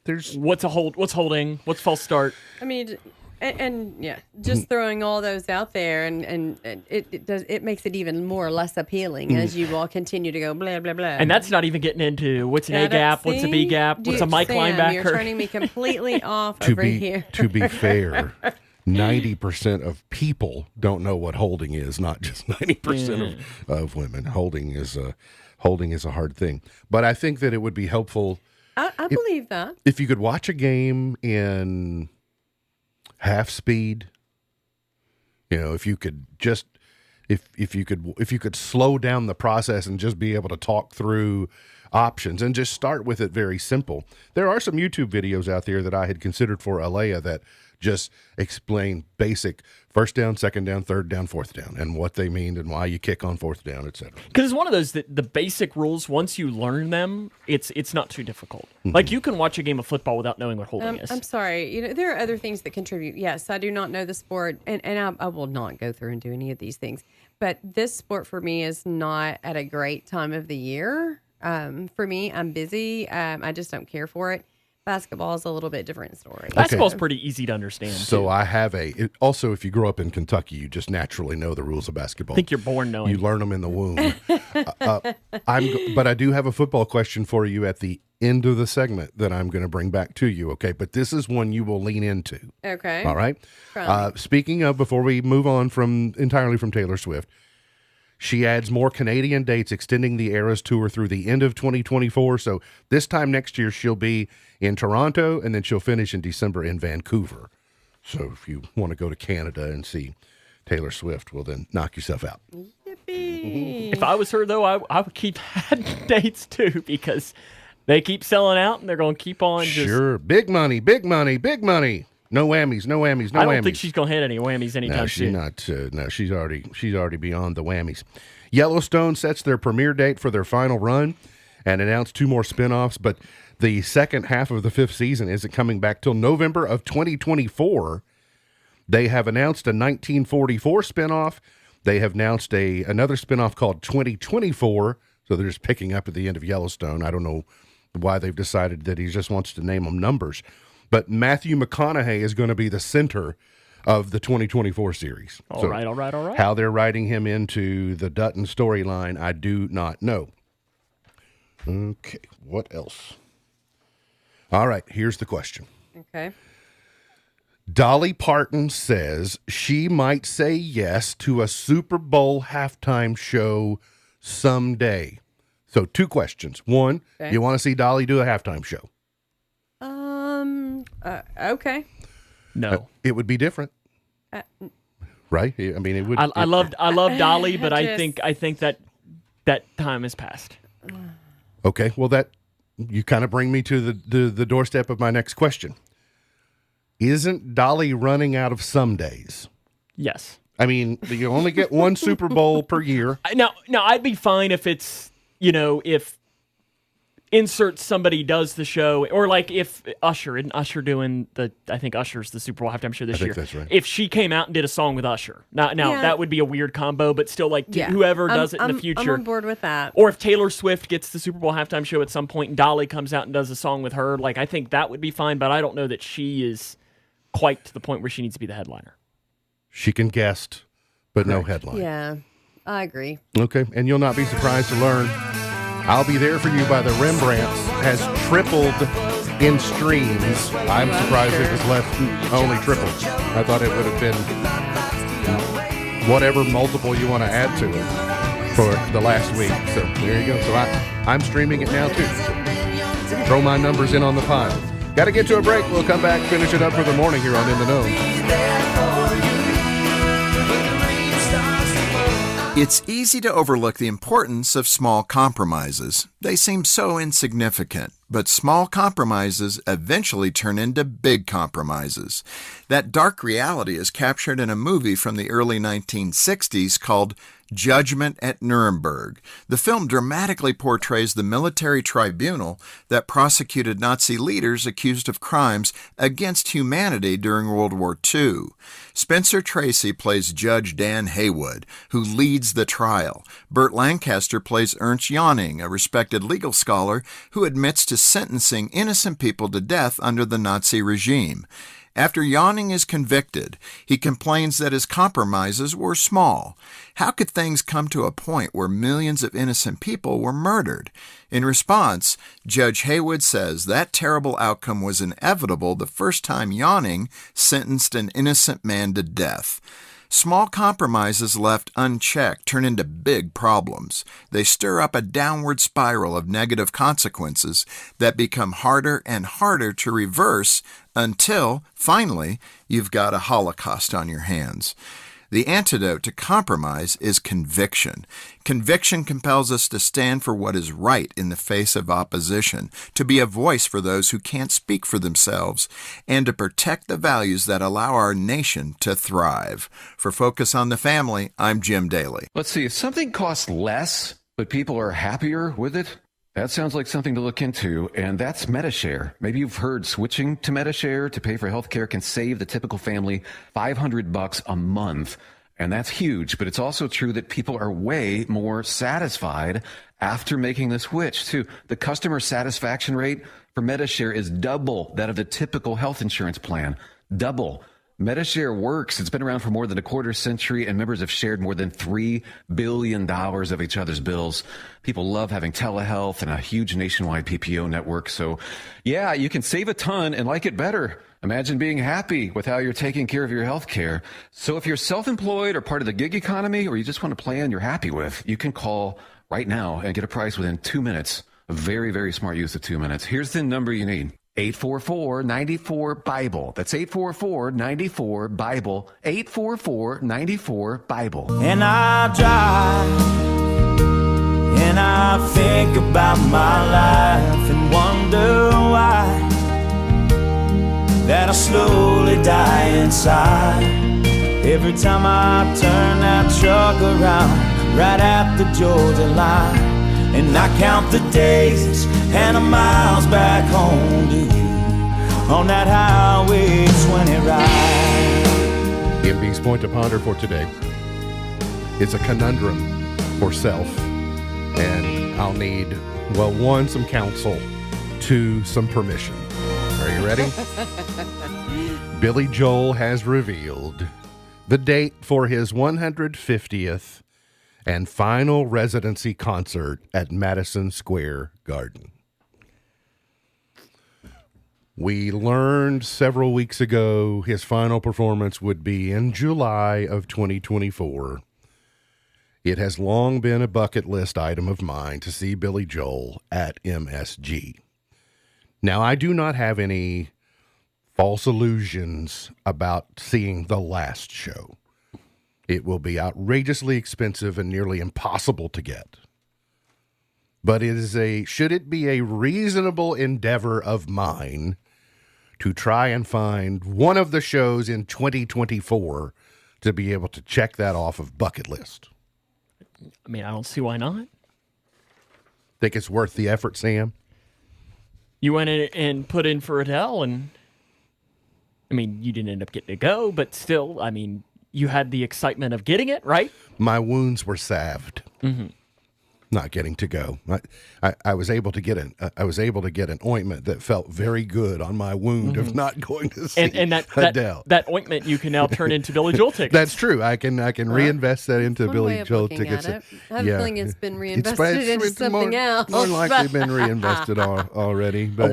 there's what's holding, what's false start. I mean, and yeah, just throwing all those out there, and it makes it even more or less appealing as you all continue to go blah blah blah. And that's not even getting into what's an A gap, what's a B gap, what's a Mike Sam, linebacker. You're turning me completely off over here. To be fair, 90% of people don't know what holding is, not just 90% of women. Holding is a hard thing. But I think that it would be helpful. I believe that. If you could watch a game in half speed, if you could just if you could slow down the process and just be able to talk through options and just start with it very simple. There are some YouTube videos out there that I had considered for Alea that just explain basic 1st down, 2nd down, 3rd down, 4th down, and what they mean and why you kick on 4th down, etc. Because it's one of those that the basic rules, once you learn them, it's not too difficult. Like you can watch a game of football without knowing what holding is. I'm sorry. There are other things that contribute. Yes, I do not know the sport, and I will not go through and do any of these things. But this sport for me is not at a great time of the year. For me, I'm busy. I just don't care for it. Basketball is a little bit different story. Basketball's pretty easy to understand. So I have also, if you grow up in Kentucky, you just naturally know the rules of basketball. I think you're born knowing. You learn them in the womb. But I do have a football question for you at the end of the segment that I'm going to bring back to you, okay? But this is one you will lean into. Okay. All right? Speaking of, before we move on entirely from Taylor Swift, she adds more Canadian dates, extending the Eras Tour through the end of 2024. So this time next year, she'll be in Toronto, and then she'll finish in December in Vancouver. So if you want to go to Canada and see Taylor Swift, well, then knock yourself out. Yippee. If I was her, though, I would keep adding dates, too, because they keep selling out, and they're going to keep on just... Sure. Big money, big money, big money. No whammies, no whammies, no whammies. I don't think she's going to hit any whammies anytime soon. No, she's already beyond the whammies. Yellowstone sets their premiere date for their final run and announced 2 more spinoffs, but the second half of the 5th season isn't coming back till November of 2024. They have announced a 1944 spinoff. They have announced another spinoff called 2024, so they're just picking up at the end of Yellowstone. I don't know why they've decided that he just wants to name them numbers. But Matthew McConaughey is going to be the center of the 2024 series. All right. How they're writing him into the Dutton storyline, I do not know. Okay, what else? All right, here's the question. Okay. Dolly Parton says she might say yes to a Super Bowl halftime show someday. So 2 questions. 1, you want to see Dolly do a halftime show? Okay. No. It would be different. Right? I mean, it would. I love Dolly, but I think that time has passed. Okay. Well, you kind of bring me to the doorstep of my next question. Isn't Dolly running out of some days? Yes. I mean, you only get 1 Super Bowl per year. Now, I'd be fine if it's, if insert somebody does the show, or like if Usher doing I think Usher's the Super Bowl halftime show this year. That's right. If she came out and did a song with Usher. Now that would be a weird combo, but still whoever does it in the future. I'm on board with that. Or if Taylor Swift gets the Super Bowl halftime show at some point and Dolly comes out and does a song with her, I think that would be fine, but I don't know that she is quite to the point where she needs to be the headliner. She can guest, but no headline. Yeah, I agree. Okay, and you'll not be surprised to learn I'll Be There For You by the Rembrandts has tripled in streams. I'm surprised it was only tripled. I thought it would have been whatever multiple you want to add to it for the last week. So there you go. So I'm streaming it now too. So throw my numbers in on the pile. Got to get to a break. We'll come back, finish it up for the morning here on In the Know. It's easy to overlook the importance of small compromises. They seem so insignificant. but small compromises eventually turn into big compromises. That dark reality is captured in a movie from the early 1960s called Judgment at Nuremberg. The film dramatically portrays the military tribunal that prosecuted Nazi leaders accused of crimes against humanity during World War II. Spencer Tracy plays Judge Dan Haywood, who leads the trial. Burt Lancaster plays Ernst Jauning, a respected legal scholar who admits to sentencing innocent people to death under the Nazi regime. After Jauning is convicted, he complains that his compromises were small. How could things come to a point where millions of innocent people were murdered? In response, Judge Haywood says that terrible outcome was inevitable the first time Jauning sentenced an innocent man to death. Small compromises left unchecked turn into big problems. They stir up a downward spiral of negative consequences that become harder and harder to reverse until, finally, you've got a Holocaust on your hands. The antidote to compromise is conviction. Conviction compels us to stand for what is right in the face of opposition, to be a voice for those who can't speak for themselves, and to protect the values that allow our nation to thrive. For Focus on the Family, I'm Jim Daly. Let's see, if something costs less, but people are happier with it, that sounds like something to look into, and that's Medi-Share. Maybe you've heard switching to Medi-Share to pay for healthcare can save the typical family $500 a month, and that's huge. But it's also true that people are way more satisfied after making the switch, too. The customer satisfaction rate for Medi-Share is double that of the typical health insurance plan. Double. Medi-Share works. It's been around for more than a quarter century, and members have shared more than $3 billion of each other's bills. People love having telehealth and a huge nationwide PPO network. So, yeah, you can save a ton and like it better. Imagine being happy with how you're taking care of your health care. So if you're self-employed or part of the gig economy, or you just want a plan you're happy with, you can call right now and get a price within 2 minutes. A very, very smart use of 2 minutes. Here's the number you need. 844-94-BIBLE. That's 844-94-BIBLE. 844-94-BIBLE. And I drive and I think about my life and wonder why that I slowly die inside. Every time I turn that truck around right at the Georgia line, and I count the days and the miles back home to you on that Highway 20 ride. MB's point to ponder for today is a conundrum for self, and I'll need, well, 1, some counsel, 2, some permission. Are you ready? Billy Joel has revealed the date for his 150th and final residency concert at Madison Square Garden. We learned several weeks ago his final performance would be in July of 2024. It has long been a bucket list item of mine to see Billy Joel at MSG. Now, I do not have any false illusions about seeing the last show. It will be outrageously expensive and nearly impossible to get. But should it be a reasonable endeavor of mine to try and find one of the shows in 2024 to be able to check that off of bucket list? I mean, I don't see why not. Think it's worth the effort, Sam? You went in and put in for Adele, and I mean, you didn't end up getting to go, but still, I mean, you had the excitement of getting it, right? My wounds were salved. Mm-hmm. Not getting to go. I was able to get an ointment that felt very good on my wound of not going to see Adele. That ointment you can now turn into Billy Joel tickets. That's true. I can reinvest that into Billy Joel tickets. I have a feeling it's been reinvested into something else. More likely been reinvested already. But,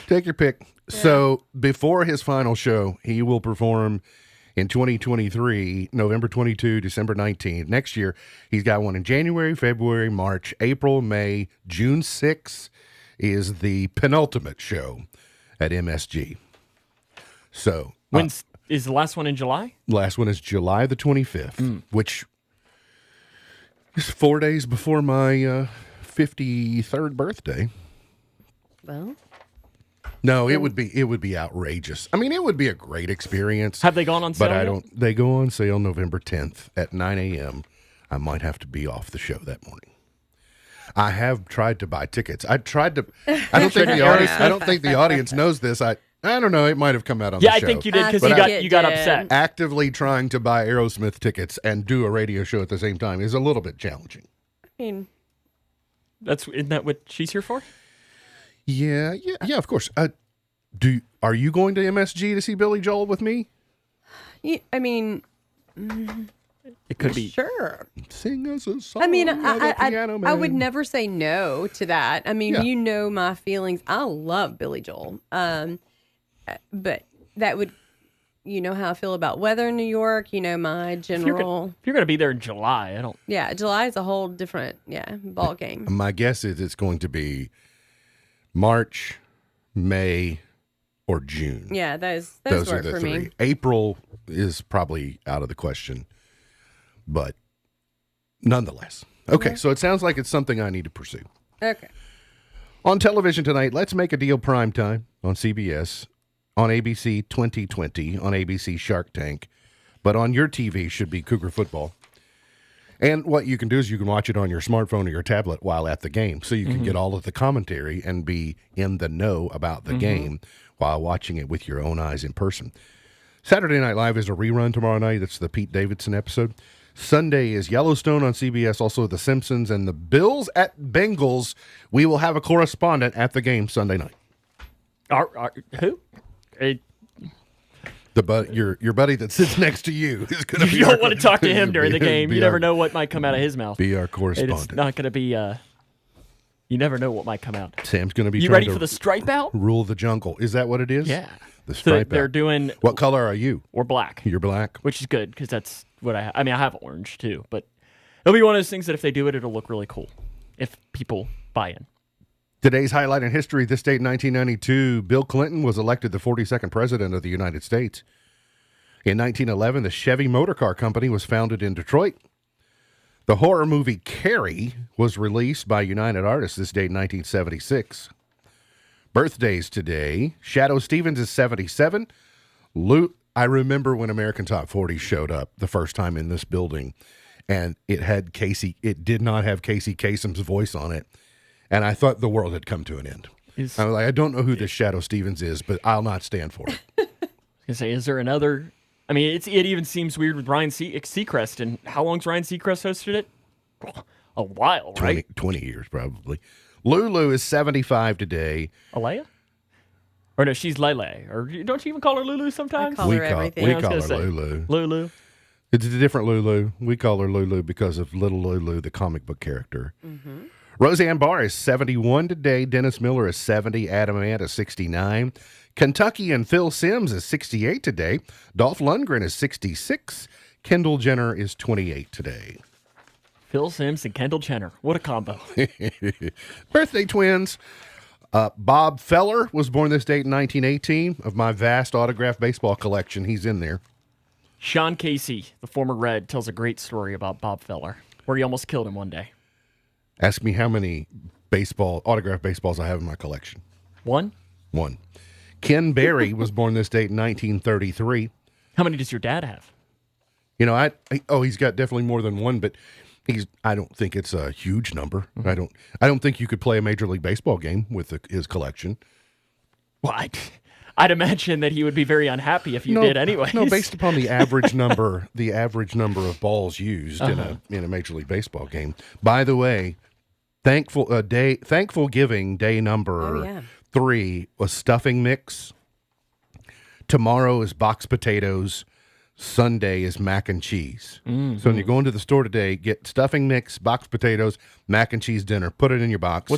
take your pick. Yeah. So before his final show, he will perform in 2023, November 22, December 19th. Next year, he's got one in January, February, March, April, May, June 6th is the penultimate show at MSG. So is the last one in July? Last one is July the 25th, which is 4 days before my 53rd birthday. Well, no, it would be outrageous. I mean, it would be a great experience. Have they gone on sale? But I yet? don't. They go on sale November 10th at 9 a.m. I might have to be off the show that morning. I have tried to buy tickets. I tried to. I don't think the audience. I don't think the audience knows this. I don't know. It might have come out on the show. Yeah, I think you did because you got upset. Actively trying to buy Aerosmith tickets and do a radio show at the same time is a little bit challenging. I mean, isn't that what she's here for? Yeah, of course. Are you going to MSG to see Billy Joel with me? Yeah, I mean, it could be. Sure. Sing us a song. I mean, Piano Man. I would never say no to that. I mean, Yeah. you know my feelings. I love Billy Joel. But that would, you know how I feel about weather in New York. You know my general. If you're going to be there in July, I don't. Yeah, July is a whole different ball game. My guess is it's going to be March, May, or June. Yeah, those Those are work the for three. me. April is probably out of the question, but nonetheless. Okay, so it sounds like it's something I need to pursue. Okay. On television tonight, Let's Make a Deal Primetime on CBS, on ABC 2020, on ABC Shark Tank, but on your TV should be Cougar Football. And what you can do is you can watch it on your smartphone or your tablet while at the game, so you can get all of the commentary and be in the know about the game while watching it with your own eyes in person. Saturday Night Live is a rerun tomorrow night. That's the Pete Davidson episode. Sunday is Yellowstone on CBS, also The Simpsons, and the Bills at Bengals. We will have a correspondent at the game Sunday night. Who? Your buddy that sits next to you is going to be. You don't want to talk to him during the game. You never know what might come out of his mouth. Be our correspondent. It's not going to be. You never know what might come out. Sam's going to be. You trying ready to for the stripe out? Rule the jungle. Is that what it is? Yeah. The stripe they're out. doing. What color are you? Or black. You're black, which is good because that's what I mean, I have orange too, but it'll be one of those things that if they do it, it'll look really cool if people buy in. Today's highlight in history: this date, 1992, Bill Clinton was elected the 42nd president of the United States. In 1911, the Chevy Motor Car Company was founded in Detroit. The horror movie Carrie was released by United Artists this date, 1976. Birthdays today: Shadoe Stevens is 77. I remember when American Top 40 showed up the first time in this building, and it did not have Casey Kasem's voice on it, and I thought the world had come to an end. I was like, I don't know who this Shadoe Stevens is, but I'll not stand for it. I was gonna say, is there another? I mean, it even seems weird with Ryan Seacrest. And how long's Ryan Seacrest hosted it? A while, right? 20 years, probably. Lulu is 75 today. Alea? Or no, she's Lele. Or don't you even call her Lulu sometimes? We call her Lulu. Lulu. It's a different Lulu. We call her Lulu because of Little Lulu, the comic book character. Roseanne Barr is 71 today. Dennis Miller is 70. Adam Ant is 69. Kentucky and Phil Simms is 68 today. Dolph Lundgren is 66. Kendall Jenner is 28 today. Phil Simms and Kendall Jenner. What a combo. Birthday twins. Bob Feller was born this date in 1918. Of my vast autographed baseball collection, he's in there. Sean Casey, the former Red, tells a great story about Bob Feller, where he almost killed him one day. Ask me how many autographed baseballs I have in my collection. One. Ken Berry was born this date in 1933. How many does your dad have? You know, he's got definitely more than one, but I don't think it's a huge number. I don't think you could play a Major League Baseball game with his collection. Well, I'd imagine that he would be very unhappy if you did anyway. No, based upon the average number of balls used in a Major League Baseball game. By the way, Thankful Giving Day number 3 was stuffing mix. Tomorrow is boxed potatoes. Sunday is mac and cheese. So when you go into the store today, get stuffing mix, boxed potatoes, mac and cheese dinner. Put it in your box.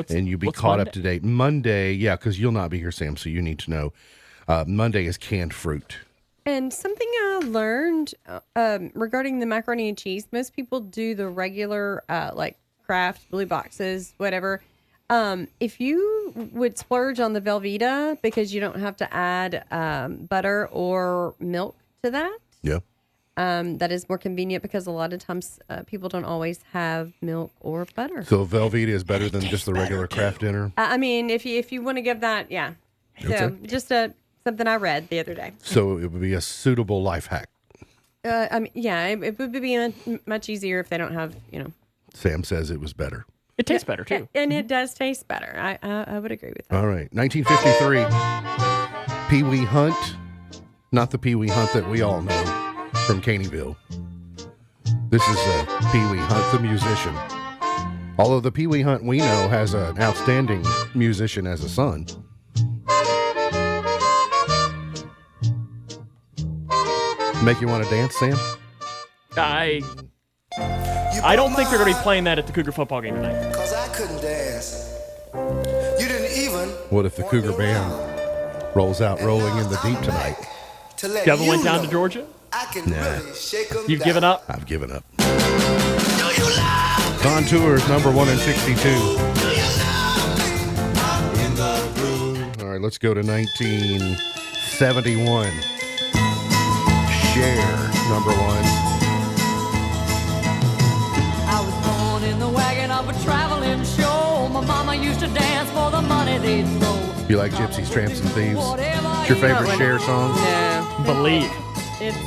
And you'll be caught up to date. Monday, yeah, because you'll not be here, Sam, so you need to know. Monday is canned fruit. And something I learned regarding the macaroni and cheese, most people do the regular, like Kraft, blue boxes, whatever. If you would splurge on the Velveeta because you don't have to add butter or milk to that. Yeah. that is more convenient because a lot of times people don't always have milk or butter. So Velveeta is better than just the regular Kraft Dinner? I mean, if you want to give that, yeah. So Okay. just something I read the other day. So it would be a suitable life hack. I mean, yeah, it would be much easier if they don't have, Sam says it was better. It tastes better, too. And it does taste better. I would agree with that. All right. 1953. Pee Wee Hunt. Not the Pee Wee Hunt that we all know from Caneyville. This is Pee Wee Hunt, the musician. Although the Pee Wee Hunt we know has an outstanding musician as a son. Make you want to dance, Sam? I don't think they're going to be playing that at the Cougar football game tonight. Cause I couldn't dance. You didn't even. What if the Cougar band rolls out Rolling in the Deep tonight? To let You ever you went down know to Georgia? I can really shake 'em You've down. given up? I've given up. Contours, number 1 and 62. All right, let's go to 1971. Cher, number 1. I was born in the wagon of a traveling show. My mama used to dance for the money they'd throw. You like Gypsies, Tramps, and Thieves? It's your favorite Cher song? No. Believe. It's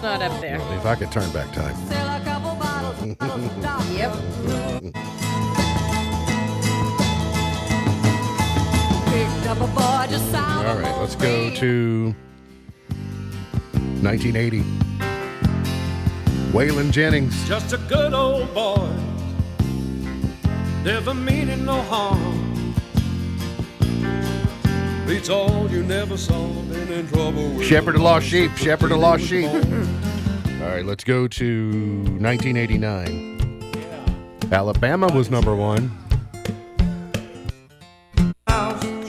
not up there. If I could turn back time. Yep. All right, let's go to 1980. Waylon Jennings. Just a good old boy, never meaning no harm. Beats all you never saw, been in trouble with. Shepherd of Lost Sheep, Shepherd of Lost Sheep. All right, let's go to 1989. Alabama was number 1.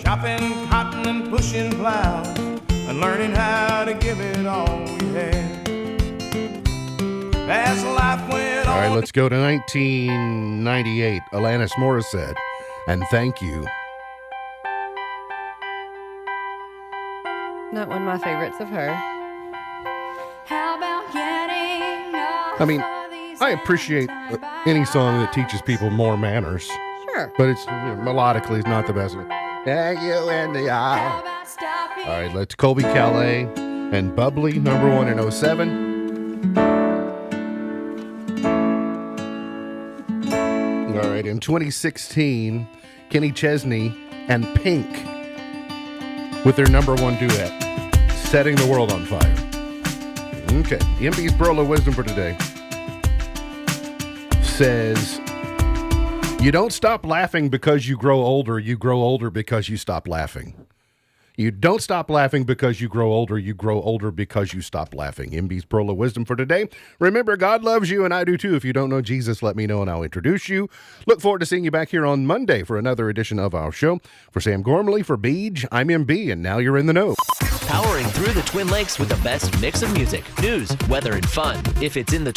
Chopping cotton and pushing plows and learning how to give it all we had. As life went All right, on. let's go to 1998. Alanis Morissette, and Thank You. Not one of my favorites of her. I mean, I appreciate any song that teaches people more manners. Sure. But it's melodically it's not the best. Thank you in the eye. All right, let's Colby Calais and Bubbly, number 1 in 07. All right, in 2016, Kenny Chesney and Pink with their number 1 duet, Setting the World on Fire. Okay, MB's Pearl of Wisdom for today says, you don't stop laughing because you grow older because you stop laughing. You don't stop laughing because you grow older because you stop laughing. MB's Pearl of Wisdom for today. Remember, God loves you, and I do too. If you don't know Jesus, let me know, and I'll introduce you. Look forward to seeing you back here on Monday for another edition of our show. For Sam Gormley, for Beej, I'm MB, and now you're in the know. Powering through the Twin Lakes with the best mix of music, news, weather, and fun. If it's in the